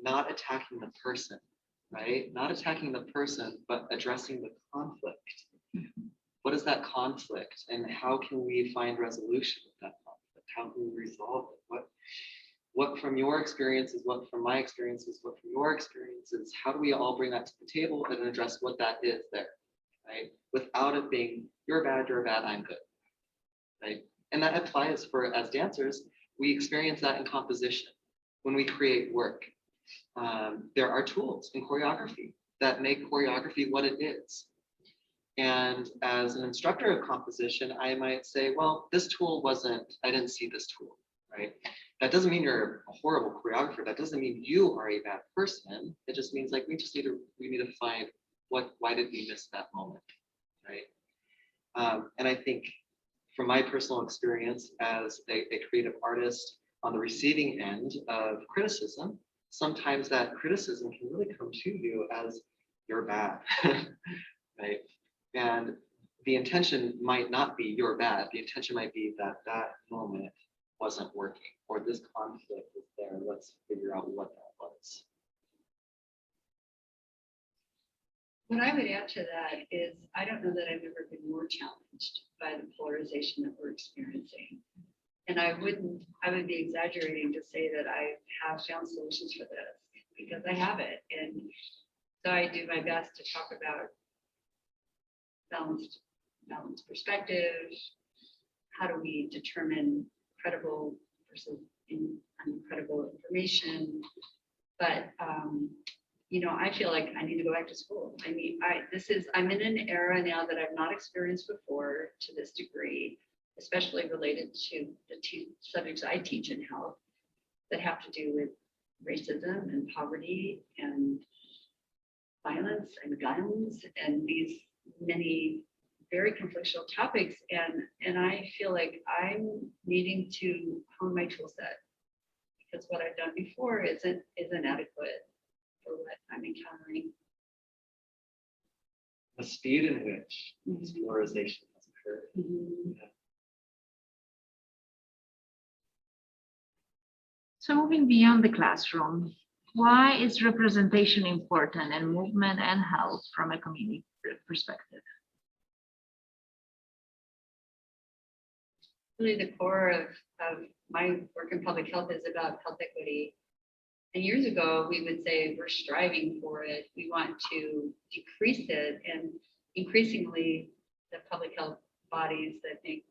D: not attacking the person, right? Not attacking the person, but addressing the conflict. What is that conflict and how can we find resolution with that conflict? How can we resolve it? What from your experiences, what from my experiences, what from your experiences, how do we all bring that to the table and address what that is there, right? Without it being, you're bad, I'm good, right? And that applies for, as dancers, we experience that in composition. When we create work, there are tools in choreography that make choreography what it is. And as an instructor of composition, I might say, well, this tool I didn't see this tool, right? That doesn't mean you're a horrible choreographer. That doesn't mean you are a bad person. It just means like we need to find why did we miss that moment, right? And I think from my personal experience as a creative artist on the receiving end of criticism, sometimes that criticism can really come to you as you're bad, right? And the intention might not be you're bad. The intention might be that moment wasn't working or this conflict is there. Let's figure out what that was.
B: What I would add to that is I don't know that I've ever been more challenged by the polarization that we're experiencing. And I would be exaggerating to say that I have found solutions for this because I have it. And so I do my best to talk about balanced perspective. How do we determine credible versus incredible information? But I feel like I need to go back to school. I mean, I'm in an era now that I've not experienced before to this degree, especially related to the two subjects I teach in health that have to do with racism and poverty and violence and guns and these many very conflictual topics. And I feel like I'm needing to hone my tool set because what I've done before isn't adequate for what I'm encountering.
D: The speed in which this polarization has occurred. Yeah.
E: So moving beyond the classroom, why is representation important in movement and health from a community perspective?
B: Really the core of my work in public health is about health equity. And years ago, we would say we're striving for it. We want to decrease it. And increasingly, the public health bodies that make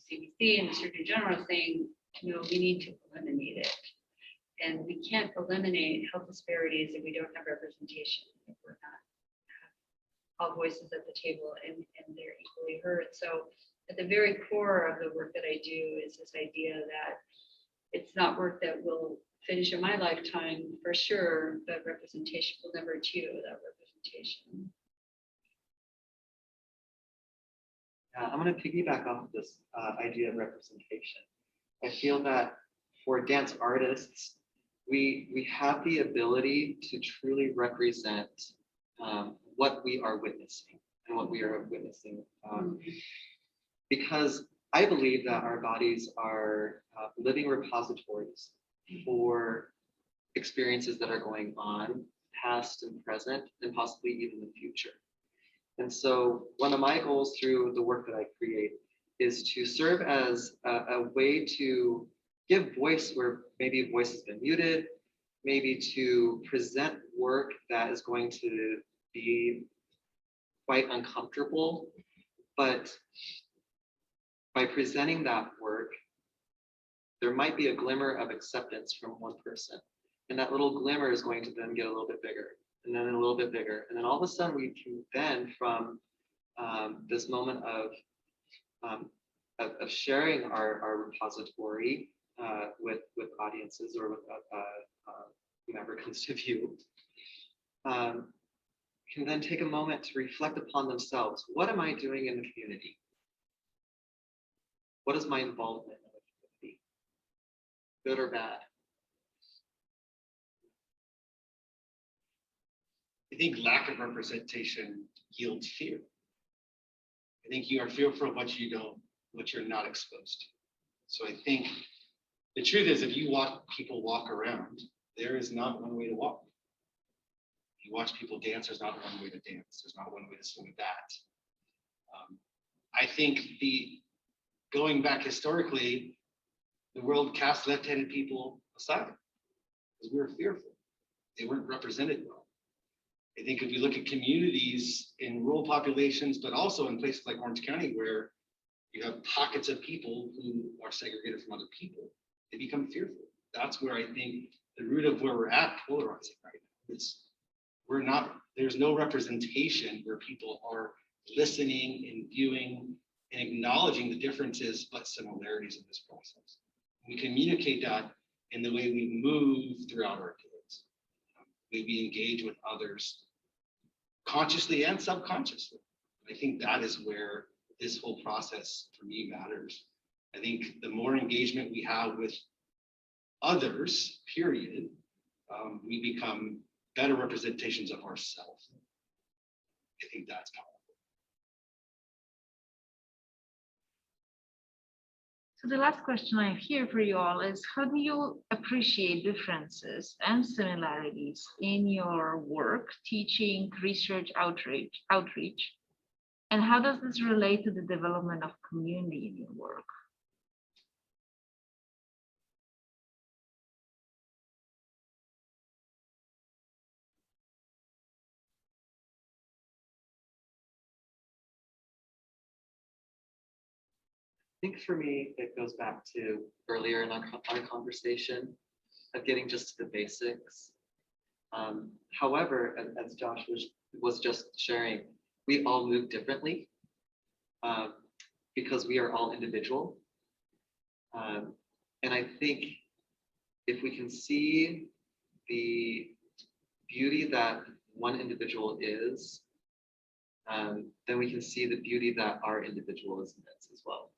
B: CDC and the Surgeon General are saying, no, we need to eliminate it. And we can't eliminate health disparities if we don't have representation, if we're not have all voices at the table and they're equally heard. So at the very core of the work that I do is this idea that it's not work that will finish in my lifetime for sure, but representation will never achieve it without representation.
D: Yeah, I'm going to piggyback off of this idea of representation. I feel that for dance artists, we have the ability to truly represent what we are witnessing, and what we are witnessing. Because I believe that our bodies are living repositories for experiences that are going on, past and present, and possibly even the future. And so one of my goals through the work that I create is to serve as a way to give voice where maybe a voice has been muted, maybe to present work that is going to be quite uncomfortable, but by presenting that work, there might be a glimmer of acceptance from one person. And that little glimmer is going to then get a little bit bigger, and then a little bit bigger. And then all of a sudden we can then from this moment of sharing our repository with audiences or with whomever comes to view, can then take a moment to reflect upon themselves. What am I doing in the community? What is my involvement in the community? Good or bad?
C: I think lack of representation yields fear. I think you are fearful of what you're not exposed to. So I think the truth is, if you watch people walk around, there is not one way to walk. If you watch people dance, there's not one way to dance. There's not one way to swing that. I think going back historically, the world cast left-handed people aside because we were fearful. They weren't represented well. I think if we look at communities in rural populations, but also in places like Orange County, where you have pockets of people who are segregated from other people, they become fearful. That's where I think the root of where we're at polarizing right now is there's no representation where people are listening and viewing and acknowledging the differences but similarities in this process. We communicate that in the way we move throughout our days, the way we engage with others consciously and subconsciously. I think that is where this whole process for me matters. I think the more engagement we have with others, period, we become better representations of ourselves. I think that's powerful.
E: So the last question I have here for you all is, how do you appreciate differences and similarities in your work, teaching, research, outreach? And how does this relate to the development of community in your work?
D: I think for me, it goes back to earlier in our conversation of getting just to the basics. However, as Josh was just sharing, we all move differently because we are all individual. And I think if we can see the beauty that one individual is, then we can see the beauty that our individualism is as well.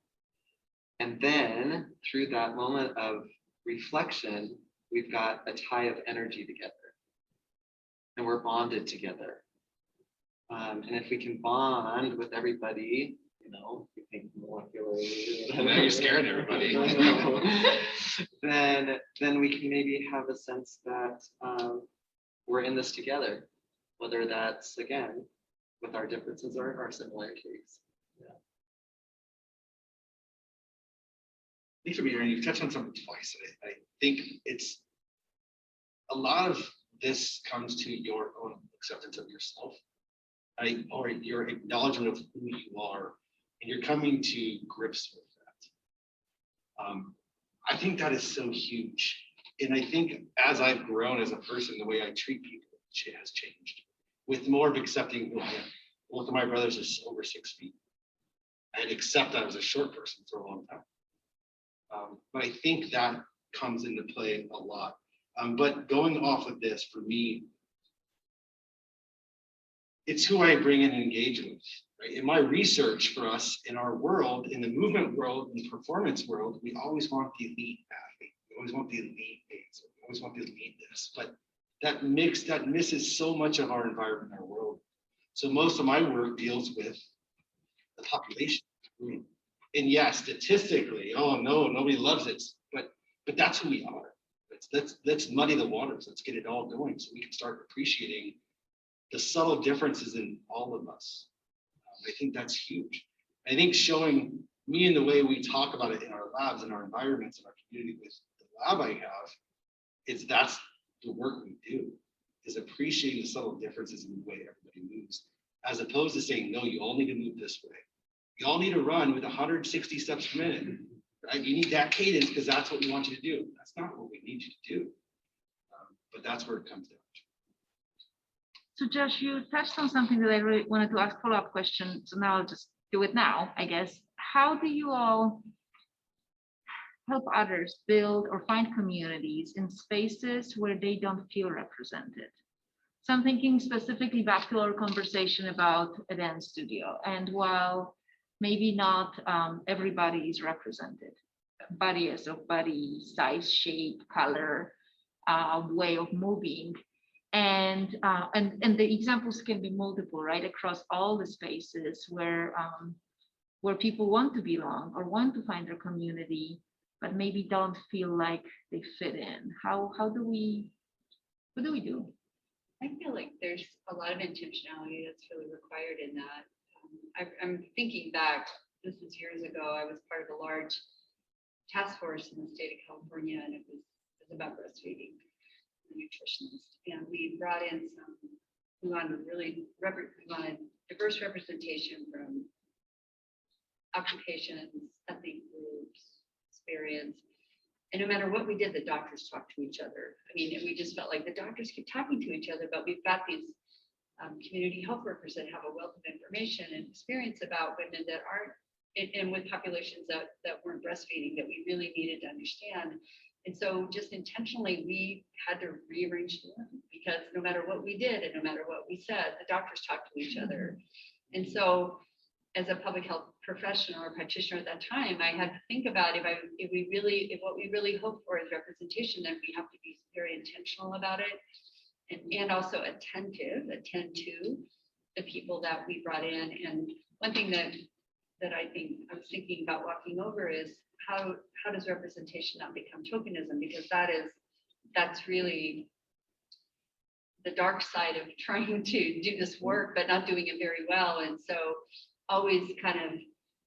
D: And then through that moment of reflection, we've got a tie of energy together and we're bonded together. And if we can bond with everybody, we think molecularly.
C: Now you're scaring everybody.
D: then we can maybe have a sense that we're in this together, whether that's, again, with our differences or our similarities. Yeah.
C: I think for me, Aaron, you've touched on something twice. I think it's a lot of this comes to your own acceptance of yourself, or your acknowledgement of who you are, and you're coming to grips with that. I think that is so huge. And I think as I've grown as a person, the way I treat people has changed with more of accepting who I am. Both of my brothers are over 6 feet. I'd accept I was a short person for a long time. But I think that comes into play a lot. But going off of this, for me, it's who I bring in and engage with. Right? In my research for us, in our world, in the movement world, in the performance world, we always want the elite athlete. We always want the elite dancer. We always want the elite this. But that misses so much of our environment, our world. So most of my work deals with the population. And yeah, statistically, oh no, nobody loves it, but that's who we are. Let's muddy the waters. Let's get it all going so we can start appreciating the subtle differences in all of us. I think that's huge. I think showing me in the way we talk about it in our labs, in our environments, in our community with the lab I have, that's the work we do, is appreciating the subtle differences in the way everybody moves, as opposed to saying, no, you all need to move this way. You all need to run with 160 steps per minute. Right? You need that cadence because that's what we want you to do. That's not what we need you to do. But that's where it comes down to.
E: So Josh, you touched on something that I really wanted to ask follow-up question. So now I'll just do it now, I guess. How do you all help others build or find communities in spaces where they don't feel represented? So I'm thinking specifically back to our conversation about a dance studio. And while maybe not everybody is represented, barriers of body, size, shape, color, way of moving. And the examples can be multiple, right, across all the spaces where people want to belong or want to find their community, but maybe don't feel like they fit in. What do we do?
B: I feel like there's a lot of intentionality that's really required in that. I'm thinking back, this is years ago, I was part of a large task force in the state of California, and it was about breastfeeding, a nutritionist. And we brought in we wanted diverse representation from occupations, ethnic groups, experience. And no matter what we did, the doctors talked to each other. I mean, we just felt like the doctors keep talking to each other, but we've got these community health workers that have a wealth of information and experience about women that aren't, and with populations that weren't breastfeeding that we really needed to understand. And so just intentionally, we had to rearrange the room because no matter what we did and no matter what we said, the doctors talked to each other. And so as a public health professional or practitioner at that time, I had to think about if what we really hope for is representation, then we have to be very intentional about it and also attend to the people that we brought in. And one thing that I think I was thinking about walking over is how does representation not become tokenism? Because that's really the dark side of trying to do this work, but not doing it very well. And so always kind of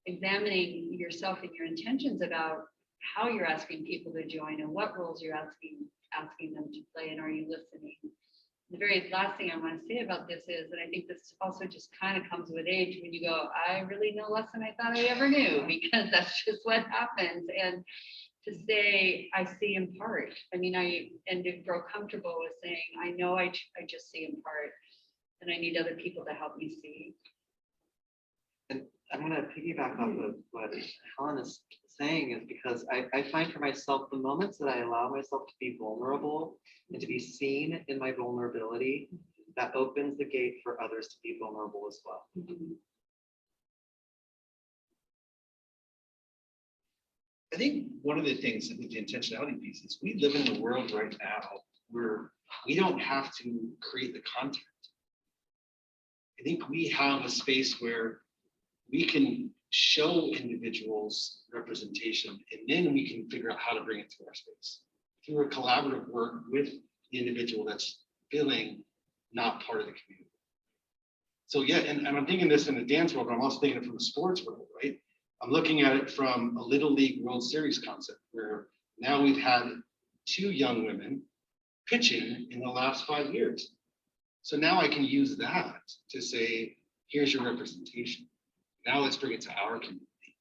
B: examining yourself and your intentions about how you're asking people to join and what roles you're asking them to play, and are you listening? The very last thing I want to say about this is, and I think this also just kind of comes with age, when you go, I really know less than I thought I ever knew, because that's just what happens. And to say, I see in part, and to grow comfortable with saying, I know I just see in part, and I need other people to help me see.
D: And I'm going to piggyback off of what Helen is saying, is because I find for myself, the moments that I allow myself to be vulnerable and to be seen in my vulnerability, that opens the gate for others to be vulnerable as well.
B: Mm-hmm.
C: I think one of the things with the intentionality piece is we live in a world right now where we don't have to create the content. I think we have a space where we can show individuals representation, and then we can figure out how to bring it to our space through a collaborative work with the individual that's feeling not part of the community. So yeah, and I'm thinking this in the dance world, but I'm also thinking it from the sports world, right? I'm looking at it from a Little League World Series concept, where now we've had 2 young women pitching in the last 5 years. So now I can use that to say, here's your representation. Now let's bring it to our community,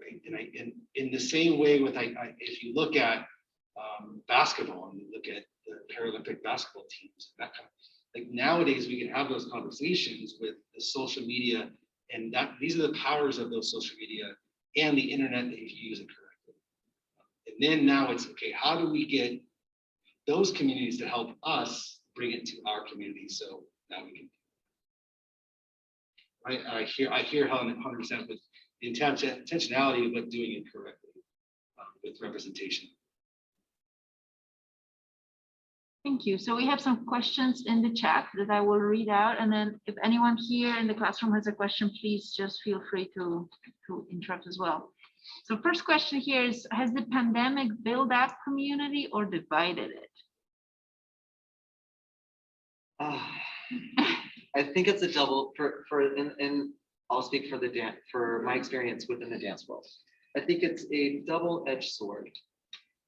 C: right? And in the same way with, if you look at basketball and you look at the Paralympic basketball teams, that kind of, like nowadays we can have those conversations with the social media, and that these are the powers of those social media and the internet if you use it correctly. And then now it's, okay, how do we get those communities to help us bring it to our community? So now we can. I hear Helen 100% with the intentionality, but doing it correctly with representation.
E: Thank you. So we have some questions in the chat that I will read out, and then if anyone here in the classroom has a question, please just feel free to interrupt as well. So first question here is, has the pandemic built up community or divided it?
D: I think it's a double and I'll speak for the dance, for my experience within the dance world. I think it's a double-edged sword.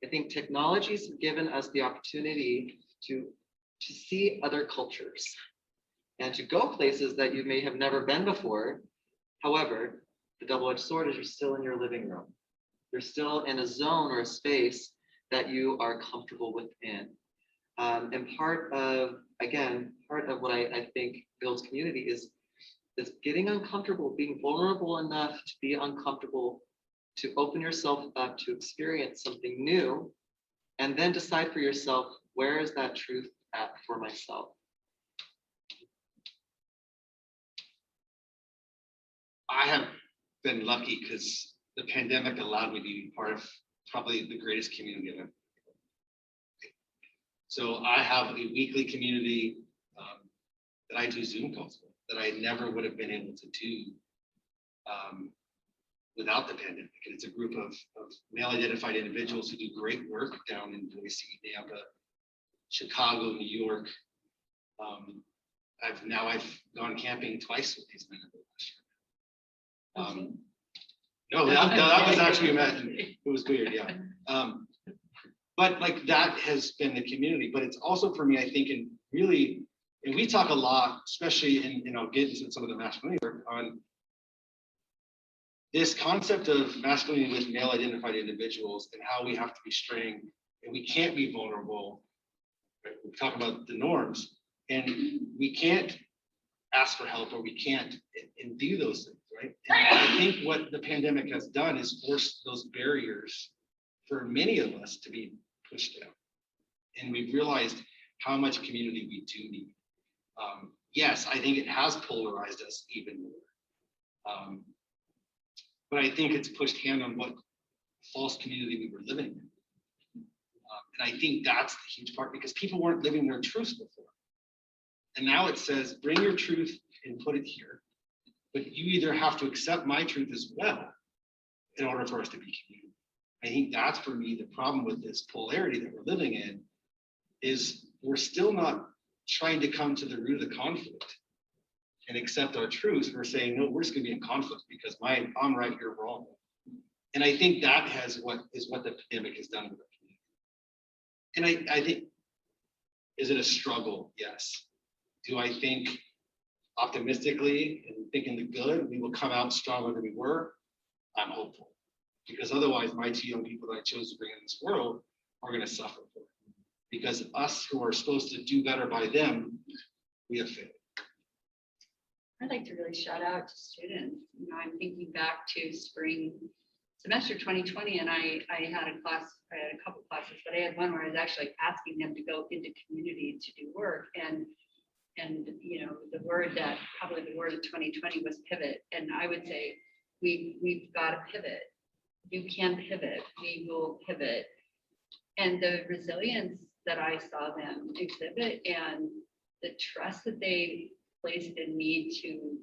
D: I think technology's given us the opportunity to see other cultures and to go places that you may have never been before. However, the double-edged sword is you're still in your living room. You're still in a zone or a space that you are comfortable within. And part of what I think builds community is getting uncomfortable, being vulnerable enough to be uncomfortable, to open yourself up to experience something new, and then decide for yourself, where is that truth at for myself?
C: I have been lucky because the pandemic allowed me to be part of probably the greatest community I've ever been. So I have a weekly community that I do Zoom calls with that I never would have been able to do without the pandemic. And it's a group of male identified individuals who do great work down in Boise, Tampa, Chicago, New York. I've gone camping twice with these men last year. No, that was actually it was weird, yeah. But like that has been the community, but it's also for me, I think, and we talk a lot, especially in I'll get into some of the masculinity work on this concept of masculinity with male identified individuals and how we have to be strong and we can't be vulnerable. Right? We talk about the norms and we can't ask for help or we can't and do those things, right? And I think what the pandemic has done is forced those barriers for many of us to be pushed down. And we've realized how much community we do need. Yes, I think it has polarized us even more. But I think it's pushed hand on what false community we were living in. And I think that's the huge part because people weren't living their truths before. And now it says, bring your truth and put it here. But you either have to accept my truth as well in order for us to be community. I think that's for me the problem with this polarity that we're living in is we're still not trying to come to the root of the conflict and accept our truths. We're saying, no, we're just gonna be in conflict because I'm right, you're wrong. And I think that is what the pandemic has done with our community. And I think, is it a struggle? Yes. Do I think optimistically and thinking the good, we will come out stronger than we were? I'm hopeful. Because otherwise my 2 young people that I chose to bring in this world are gonna suffer for it. Because us who are supposed to do better by them, we have failed.
B: I'd like to really shout out to students. You know, I'm thinking back to spring semester 2020, and I had a couple classes, but I had one where I was actually asking them to go into community to do work. And you know, the word of 2020 was pivot. And I would say we've got to pivot. You can pivot. We will pivot. And the resilience that I saw them exhibit and the trust that they placed in me to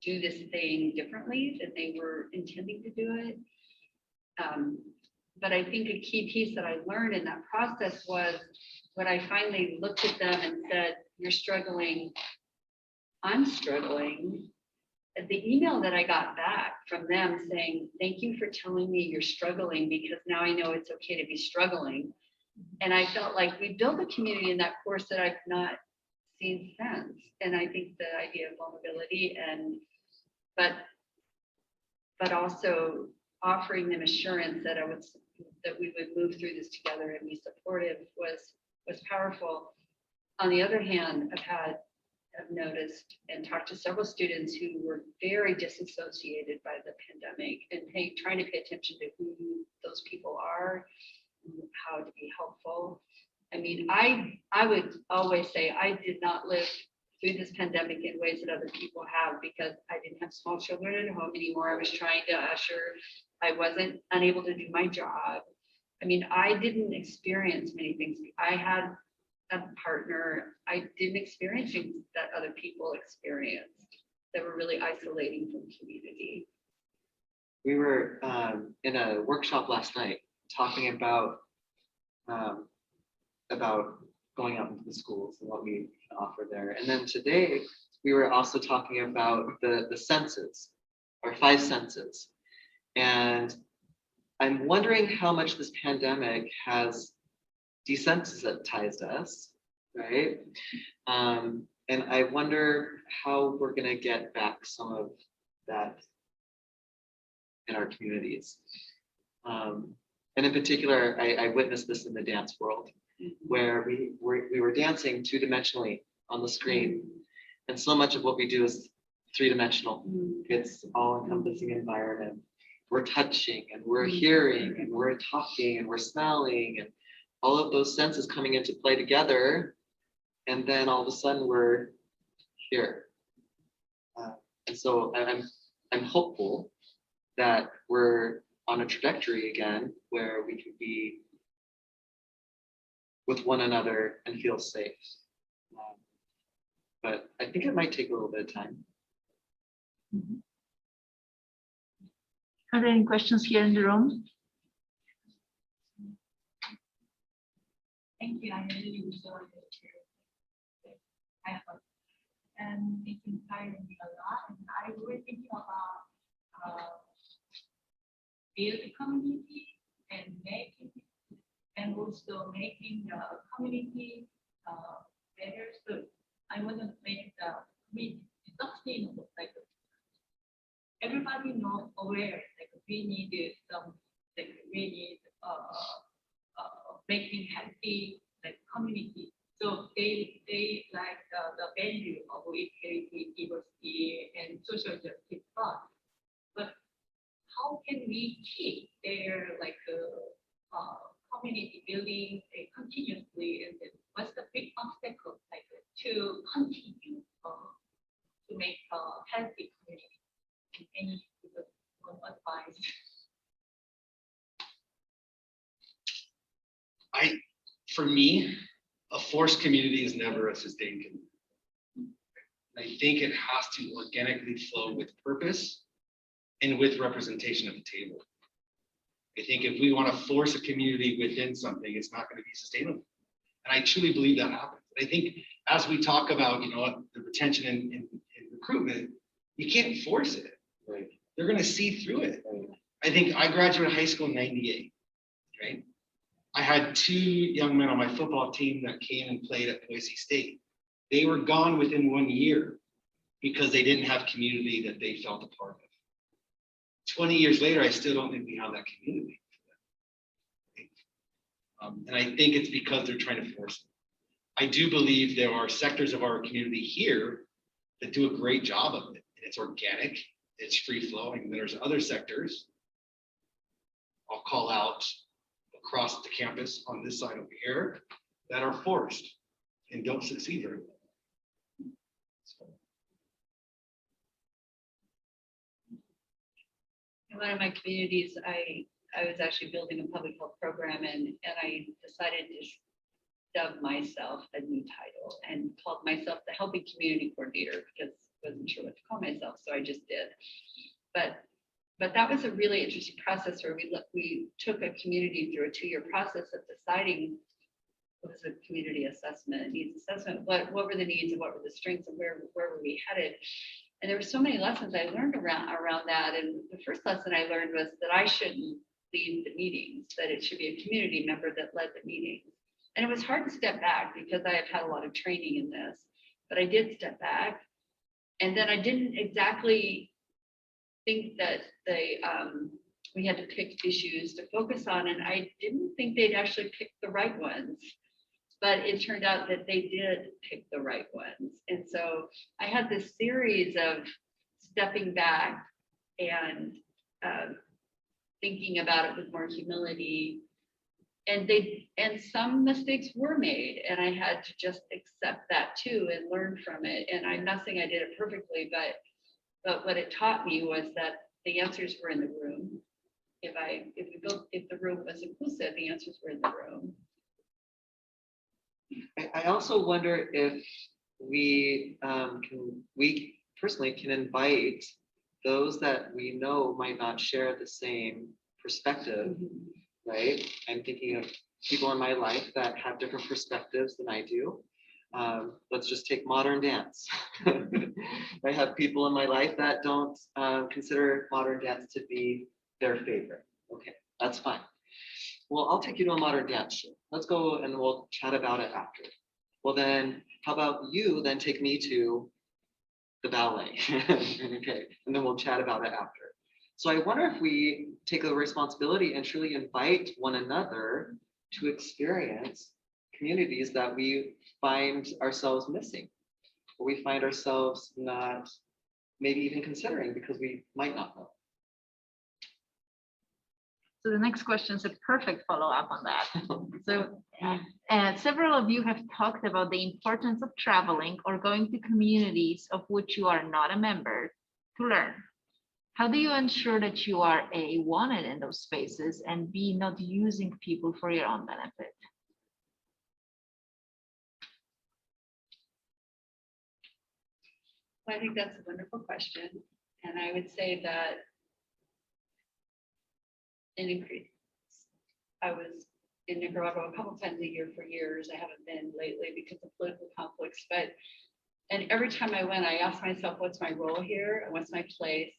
B: do this thing differently than they were intending to do it. But I think a key piece that I learned in that process was when I finally looked at them and said, you're struggling, I'm struggling. The email that I got back from them saying, thank you for telling me you're struggling because now I know it's okay to be struggling. And I felt like we built a community in that course that I've not seen since. And I think the idea of vulnerability but also offering them assurance that we would move through this together and be supportive was powerful. On the other hand, I've noticed and talked to several students who were very disassociated by the pandemic and trying to pay attention to who those people are, and how to be helpful. I mean, I would always say I did not live through this pandemic in ways that other people have because I didn't have small children at home anymore. I was trying to usher. I wasn't unable to do my job. I mean, I didn't experience many things. I had as a partner, I didn't experience things that other people experienced that were really isolating from community.
D: We were in a workshop last night talking about going out into the schools and what we can offer there. And then today we were also talking about the senses, or 5 senses. And I'm wondering how much this pandemic has desensitized us, right? And I wonder how we're going to get back some of that in our communities. And in particular, I witnessed this in the dance world, where we were dancing 2-dimensionally on the screen. And so much of what we do is 3-dimensional. It's all-encompassing environment. We're touching and we're hearing and we're talking and we're smelling and all of those senses coming into play together. And then all of a sudden we're here. And so I'm hopeful that we're on a trajectory again where we can be with one another and feel safe. But I think it might take a little bit of time.
E: Are there any questions here in the room?
F: Thank you. I really enjoyed the chair. And it's inspiring me a lot. And I was thinking about build community and also making the community better. So I want to make the community sustainable. Like everybody knows aware. Like we need some. Like we need making healthy like community. So they like the value of equality, diversity, and social justice. But how can we keep their like community building continuously, and then what's the big obstacle like to continue to make a healthy community? Any advice?
C: For me, a forced community is never a sustained community. I think it has to organically flow with purpose and with representation at the table. I think if we want to force a community within something, it's not going to be sustainable. And I truly believe that happens. I think as we talk about, the retention and recruitment, you can't force it.
D: Right.
C: They're going to see through it. I think I graduated high school in '98, right? I had 2 young men on my football team that came and played at Boise State. They were gone within 1 year because they didn't have community that they felt a part of. 20 years later, I still don't think we have that community. And I think it's because they're trying to force it. I do believe there are sectors of our community here that do a great job of it. It's organic, it's free flowing. There's other sectors I'll call out across the campus on this side over here that are forced and don't succeed very well.
B: In one of my communities, I was actually building a public health program, and I decided to dub myself a new title and called myself the Helping Community Coordinator because I wasn't sure what to call myself, so I just did. But that was a really interesting process where we took a community through a 2-year process of deciding what was a community assessment, needs assessment, what were the needs and what were the strengths and where were we headed. And there were so many lessons I learned around that. And the first lesson I learned was that I shouldn't lead the meetings, that it should be a community member that led the meetings. And it was hard to step back because I have had a lot of training in this, but I did step back. And then I didn't exactly think that we had to pick issues to focus on, and I didn't think they'd actually pick the right ones, but it turned out that they did pick the right ones. And so I had this series of stepping back and thinking about it with more humility, and some mistakes were made, and I had to just accept that too and learn from it. And I'm not saying I did it perfectly, but what it taught me was that the answers were in the room. If the room was inclusive, the answers were in the room.
D: I I also wonder if we personally can invite those that we know might not share the same perspective, right? I'm thinking of people in my life that have different perspectives than I do. Let's just take modern dance. I have people in my life that don't consider modern dance to be their favorite. Okay, that's fine. Well, I'll take you to a modern dance show. Let's go and we'll chat about it after. Well, then how about you then take me to the ballet? Okay, and then we'll chat about it after. So I wonder if we take a responsibility and truly invite one another to experience communities that we find ourselves missing, or we find ourselves not maybe even considering because we might not know.
E: So the next question is a perfect follow-up on that. So several of you have talked about the importance of traveling or going to communities of which you are not a member to learn. How do you ensure that you are A, wanted in those spaces, and B, not using people for your own benefit?
B: Well, I think that's a wonderful question. And I would say that an increase. I was in Nicaragua a couple times a year for years. I haven't been lately because of political conflicts, and every time I went, I asked myself, what's my role here and what's my place?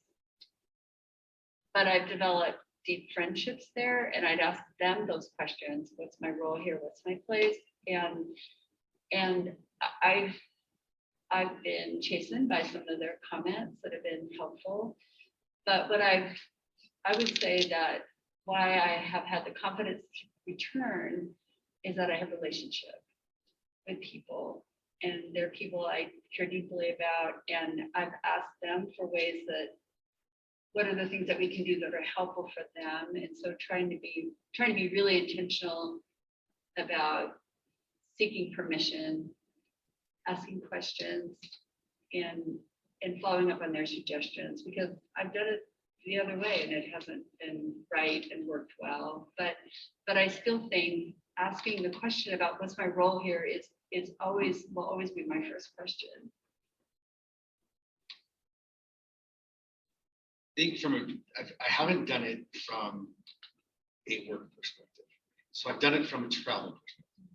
B: But I've developed deep friendships there, and I'd ask them those questions. What's my role here? What's my place? And I've been chastened by some of their comments that have been helpful. But what I would say that why I have had the confidence to return is that I have relationship with people, and they're people I care deeply about, and I've asked them for ways that what are the things that we can do that are helpful for them. And so trying to be really intentional about seeking permission, asking questions, and following up on their suggestions, because I've done it the other way and it hasn't been right and worked well. But I still think asking the question about what's my role here will always be my first question.
C: I think I haven't done it from a work perspective. So I've done it from a travel perspective.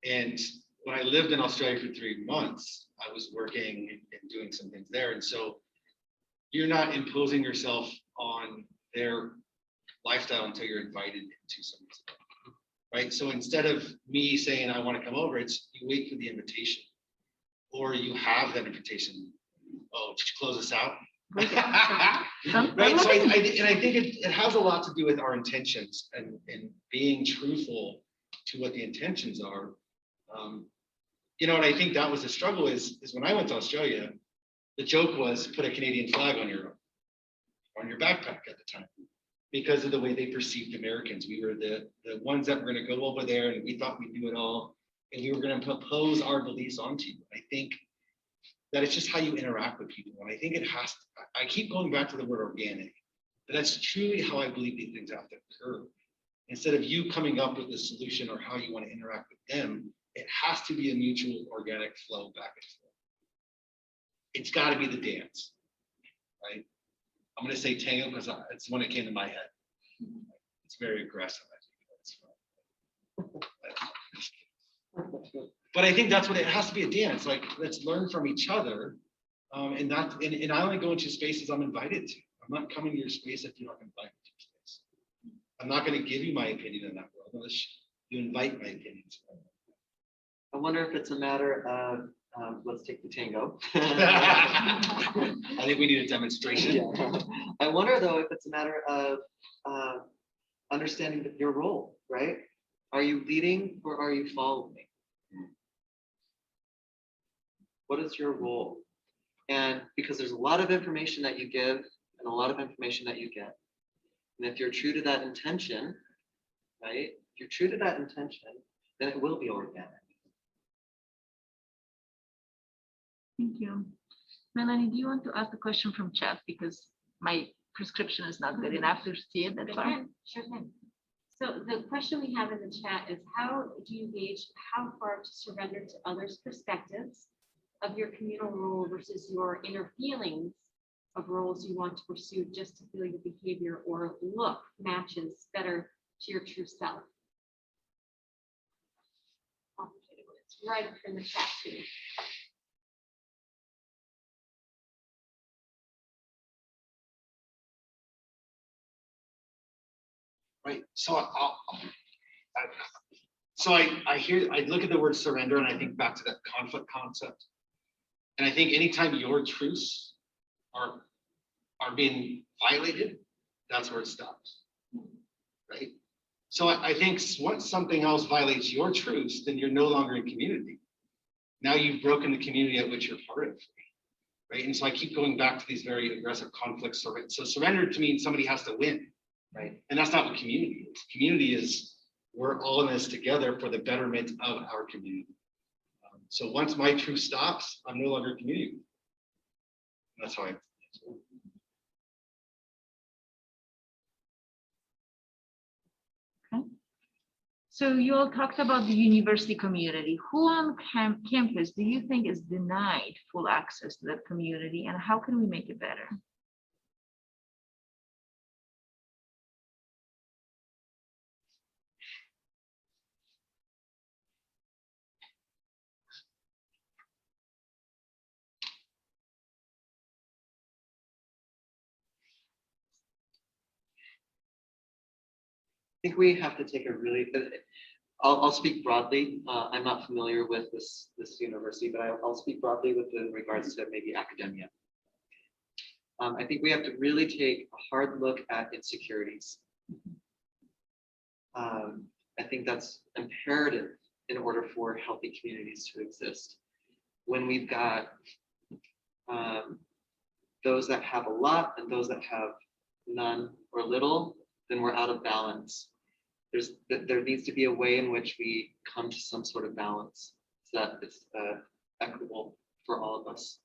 C: And when I lived in Australia for 3 months, I was working and doing some things there. And so you're not imposing yourself on their lifestyle until you're invited into something, right? So instead of me saying, I want to come over, it's you wait for the invitation, or you have that invitation. Oh, did you close us out? Right. So I think it has a lot to do with our intentions and being truthful to what the intentions are. And I think that was the struggle is when I went to Australia, the joke was put a Canadian flag on your backpack at the time because of the way they perceived Americans. We were the ones that were going to go over there and we thought we knew it all, and we were going to propose our beliefs onto you. I think that it's just how you interact with people. And I think I keep going back to the word organic, but that's truly how I believe these things have to occur. Instead of you coming up with a solution or how you want to interact with them, it has to be a mutual organic flow back and forth. It's got to be the dance, right? I'm going to say tango because it's the one that came to my head. It's very aggressive. I think that's fun. But I think that's what it has to be, a dance. Like, let's learn from each other. And I only go into spaces I'm invited to. I'm not coming to your space if you're not invited to your space. I'm not going to give you my opinion in that world unless you invite my opinions.
D: I wonder if it's a matter of, let's take the tango.
C: I think we need a demonstration.
D: Yeah. I wonder though if it's a matter of understanding your role, right? Are you leading or are you following? What is your role? And because there's a lot of information that you give and a lot of information that you get. And if you're true to that intention, right? If you're true to that intention, then it will be organic.
E: Thank you. Melanie, do you want to ask the question from chat? Because my prescription is not good enough to see it that far.
G: Sure can. So the question we have in the chat is, how do you gauge how far to surrender to others' perspectives of your communal role versus your inner feelings of roles you want to pursue just to feel your behavior or look matches better to your true self? It's right in the chat too.
C: Right, so I look at the word surrender and I think back to that conflict concept. And I think anytime your truths are being violated, that's where it stops, right? So I think once something else violates your truths, then you're no longer in community. Now you've broken the community at which you're part of, right? And so I keep going back to these very aggressive conflicts. So surrender to me, somebody has to win, right? And that's not what community is. Community is we're all in this together for the betterment of our community. So once my truth stops, I'm no longer a community. That's how I.
E: So you all talked about the university community. Who on campus do you think is denied full access to that community, and how can we make it better?
D: I think we have to take a really, I'll speak broadly. I'm not familiar with this university, but I'll speak broadly with in regards to maybe academia. I think we have to really take a hard look at insecurities. I think that's imperative in order for healthy communities to exist. When we've got those that have a lot and those that have none or little, then we're out of balance. There needs to be a way in which we come to some sort of balance so that it's equitable for all of us.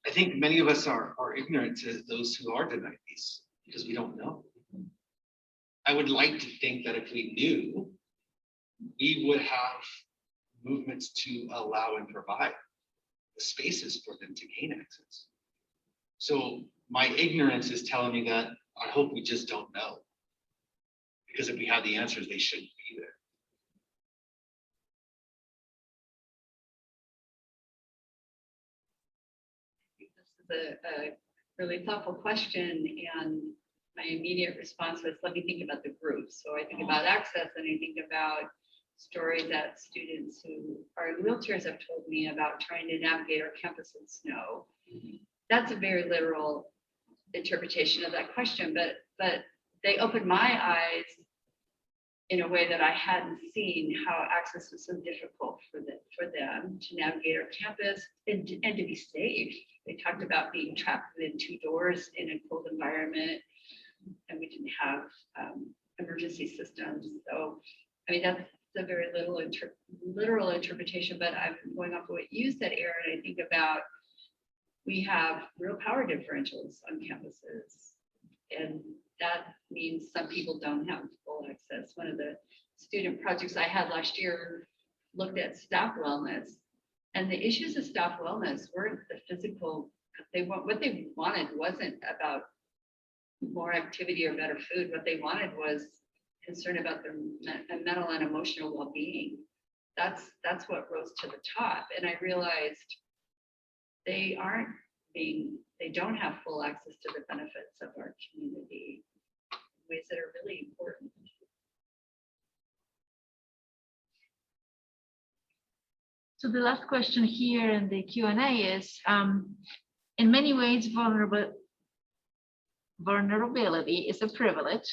C: I think many of us are ignorant to those who are denied these because we don't know. I would like to think that if we knew, we would have movements to allow and provide the spaces for them to gain access. So my ignorance is telling me that I hope we just don't know. Because if we had the answers, they shouldn't be there.
B: This is a really thoughtful question, and my immediate response was, let me think about the group. So I think about access, and I think about stories that students who are in wheelchairs have told me about trying to navigate our campus in snow. That's a very literal interpretation of that question, but they opened my eyes in a way that I hadn't seen, how access was so difficult for them to navigate our campus and to be safe. They talked about being trapped within 2 doors in a cold environment, and we didn't have emergency systems. So, I mean, that's a very literal interpretation, but I'm going off of what you said, Erin. I think about, we have real power differentials on campuses, and that means some people don't have full access. One of the student projects I had last year looked at staff wellness, and the issues of staff wellness weren't the physical. What they wanted wasn't about more activity or better food. What they wanted was concern about their mental and emotional well-being. That's what rose to the top, and I realized they don't have full access to the benefits of our community in ways that are really important.
E: So the last question here in the Q&A is, in many ways, vulnerability is a privilege.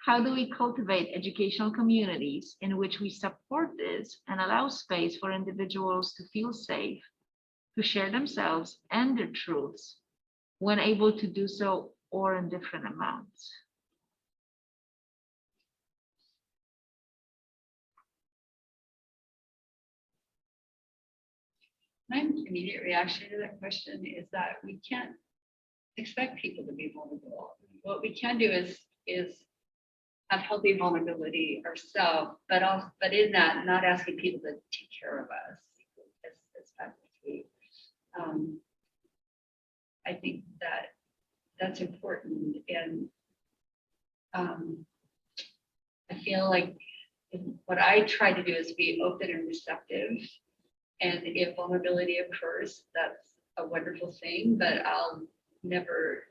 E: How do we cultivate educational communities in which we support this and allow space for individuals to feel safe, to share themselves and their truths when able to do so, or in different amounts?
B: My immediate reaction to that question is that we can't expect people to be vulnerable. What we can do is have healthy vulnerability ourselves, but in that, not asking people to take care of us as faculty. I think that that's important, and I feel like what I try to do is be open and receptive, and if vulnerability occurs, that's a wonderful thing, but I'll never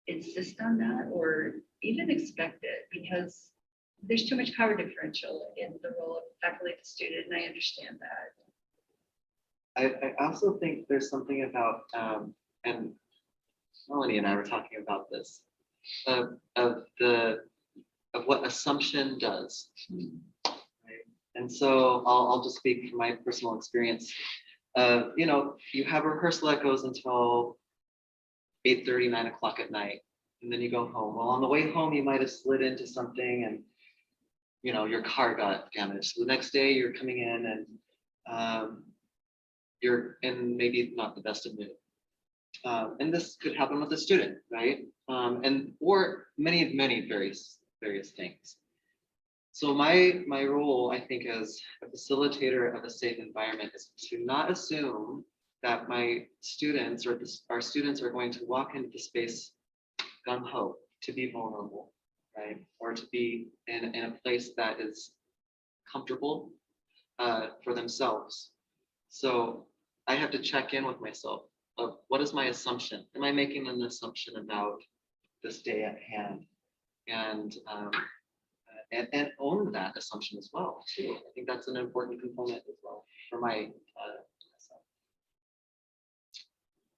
B: insist on that or even expect it, because there's too much power differential in the role of faculty to student, and I understand that.
D: I also think there's something about, and Melanie and I were talking about this, of what assumption does. Right? And so I'll just speak from my personal experience. You know, you have a rehearsal that goes until 8:30, 9 o'clock at night, and then you go home. Well, on the way home, you might have slid into something and, you know, your car got damaged. So the next day you're coming in and you're in maybe not the best of mood. And this could happen with a student, right? Or many various things. So my role, I think, as a facilitator of a safe environment is to not assume that my students or our students are going to walk into the space gung-ho, to be vulnerable, right? Or to be in a place that is comfortable for themselves. So I have to check in with myself of what is my assumption? Am I making an assumption about this day at hand? And own that assumption as well, too. I think that's an important component as well for myself.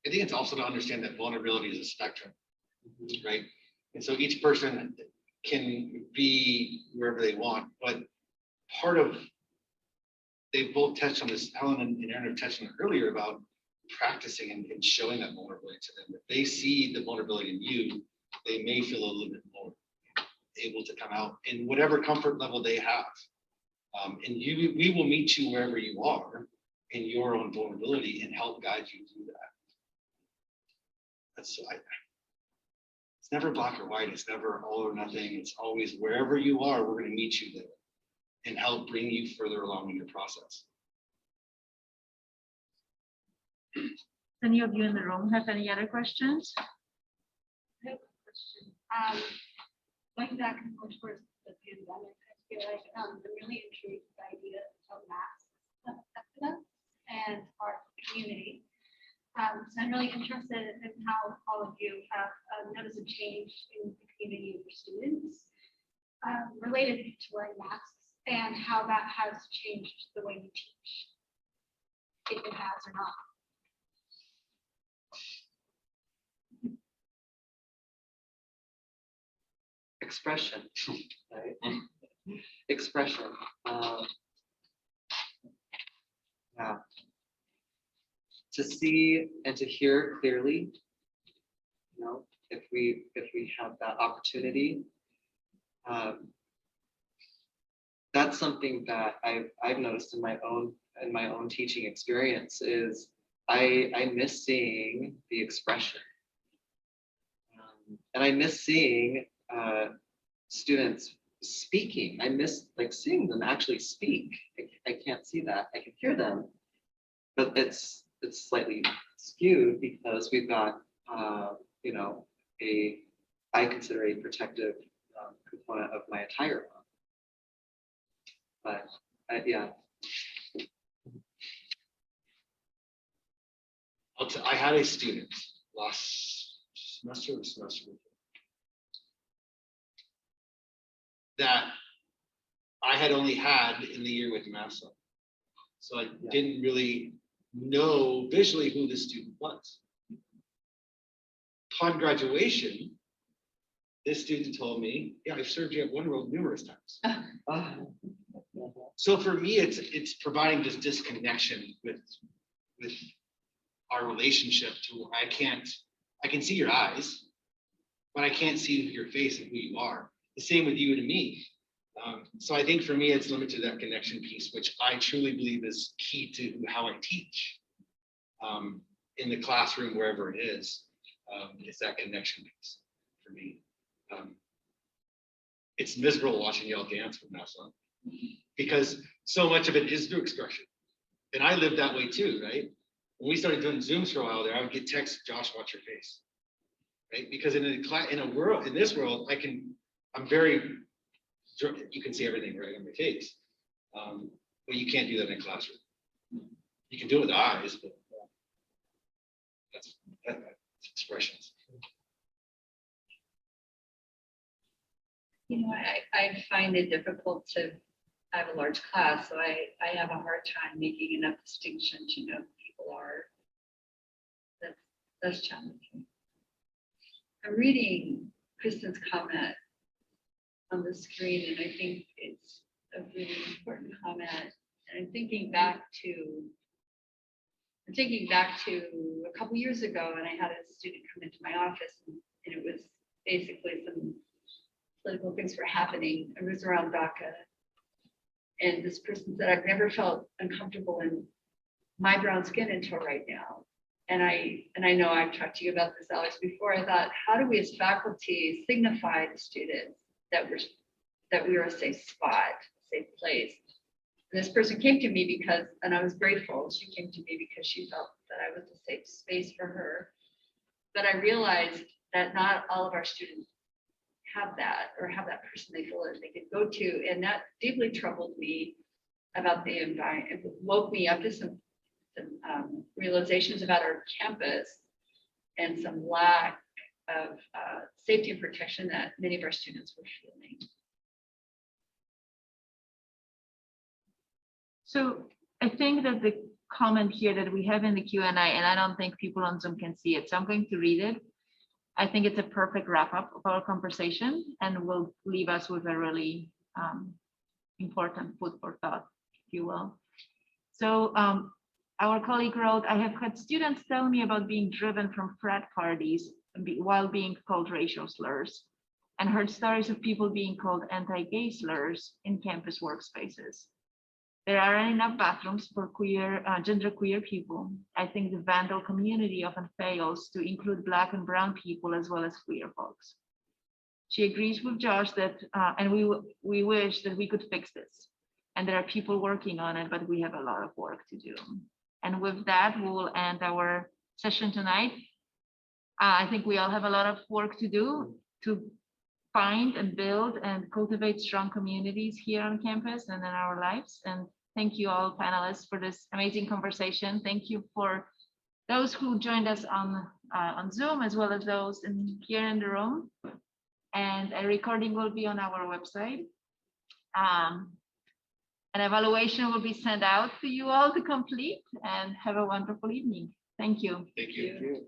C: I think it's also to understand that vulnerability is a spectrum, right? And so each person can be wherever they want, but part of, they both touched on this, Helen and Aaron have touched on it earlier about practicing and showing that vulnerability to them. If they see the vulnerability in you, they may feel a little bit more able to come out in whatever comfort level they have. And we will meet you wherever you are in your own vulnerability and help guide you through that. It's never black or white. It's never all or nothing. It's always wherever you are, we're going to meet you there and help bring you further along in your process.
E: Any of you in the room have any other questions?
H: I have a question. Going back and forth towards the pandemic, I feel like I'm really intrigued with the idea of masks affected us and our community. So I'm really interested in how all of you have noticed a change in the community of your students related to wearing masks and how that has changed the way you teach, if it has or not.
D: Expression, right? Expression. Yeah. To see and to hear clearly, you know, if we have that opportunity, that's something that I've noticed in my own teaching experience is I miss seeing the expression, and I miss seeing students speaking. I miss like seeing them actually speak. I can't see that. I can hear them, but it's slightly skewed because we've got you know, I consider a protective component of my attire on. But yeah.
C: I had a student last semester or semester before that I had only had in the year with MASA. So I didn't really know visually who the student was. Upon graduation, this student told me, yeah, I've served you at One World numerous times. So for me, it's providing this disconnection with our relationship to where I can see your eyes, but I can't see your face and who you are. The same with you to me. So I think for me, it's limited to that connection piece, which I truly believe is key to how I teach in the classroom, wherever it is. It's that connection piece for me. It's miserable watching y'all dance from now on because so much of it is through expression. And I lived that way too, right? When we started doing Zooms for a while there, I would get texts, Josh, watch your face. Right? Because in this world, I'm very, you can see everything right on my face. But you can't do that in a classroom. You can do it with the eyes, but that's expressions.
B: You know, I find it difficult to have a large class, so I have a hard time making enough distinction to know who people are. That's challenging. I'm reading Kristen's comment on the screen, and I think it's a really important comment. And I'm thinking back to a couple years ago, and I had a student come into my office, and it was basically some political things were happening. It was around DACA. And this person said, I've never felt uncomfortable in my brown skin until right now. And I know I've talked to you about this, Alex, before. I thought, how do we as faculty signify to students that we are a safe spot, a safe place? And this person came to me and I was grateful. She came to me because she felt that I was a safe space for her. But I realized that not all of our students have that person they feel that they could go to. And that deeply troubled me about the environment. It woke me up to some realizations about our campus and some lack of safety and protection that many of our students were feeling.
E: So I think that the comment here that we have in the Q&A, and I don't think people on Zoom can see it, so I'm going to read it. I think it's a perfect wrap up of our conversation and will leave us with a really important food for thought, if you will. So our colleague wrote, I have had students tell me about being driven from frat parties while being called racial slurs, and heard stories of people being called anti-gay slurs in campus workspaces. There aren't enough bathrooms for genderqueer people. I think the Vandal community often fails to include Black and brown people as well as queer folks. She agrees with Josh that, and we wish that we could fix this. And there are people working on it, but we have a lot of work to do. And with that, we will end our session tonight. I think we all have a lot of work to do to find and build and cultivate strong communities here on campus and in our lives. And thank you all panelists for this amazing conversation. Thank you for those who joined us on Zoom, as well as those here in the room. And a recording will be on our website. An evaluation will be sent out to you all to complete, and have a wonderful evening. Thank you.
C: Thank you.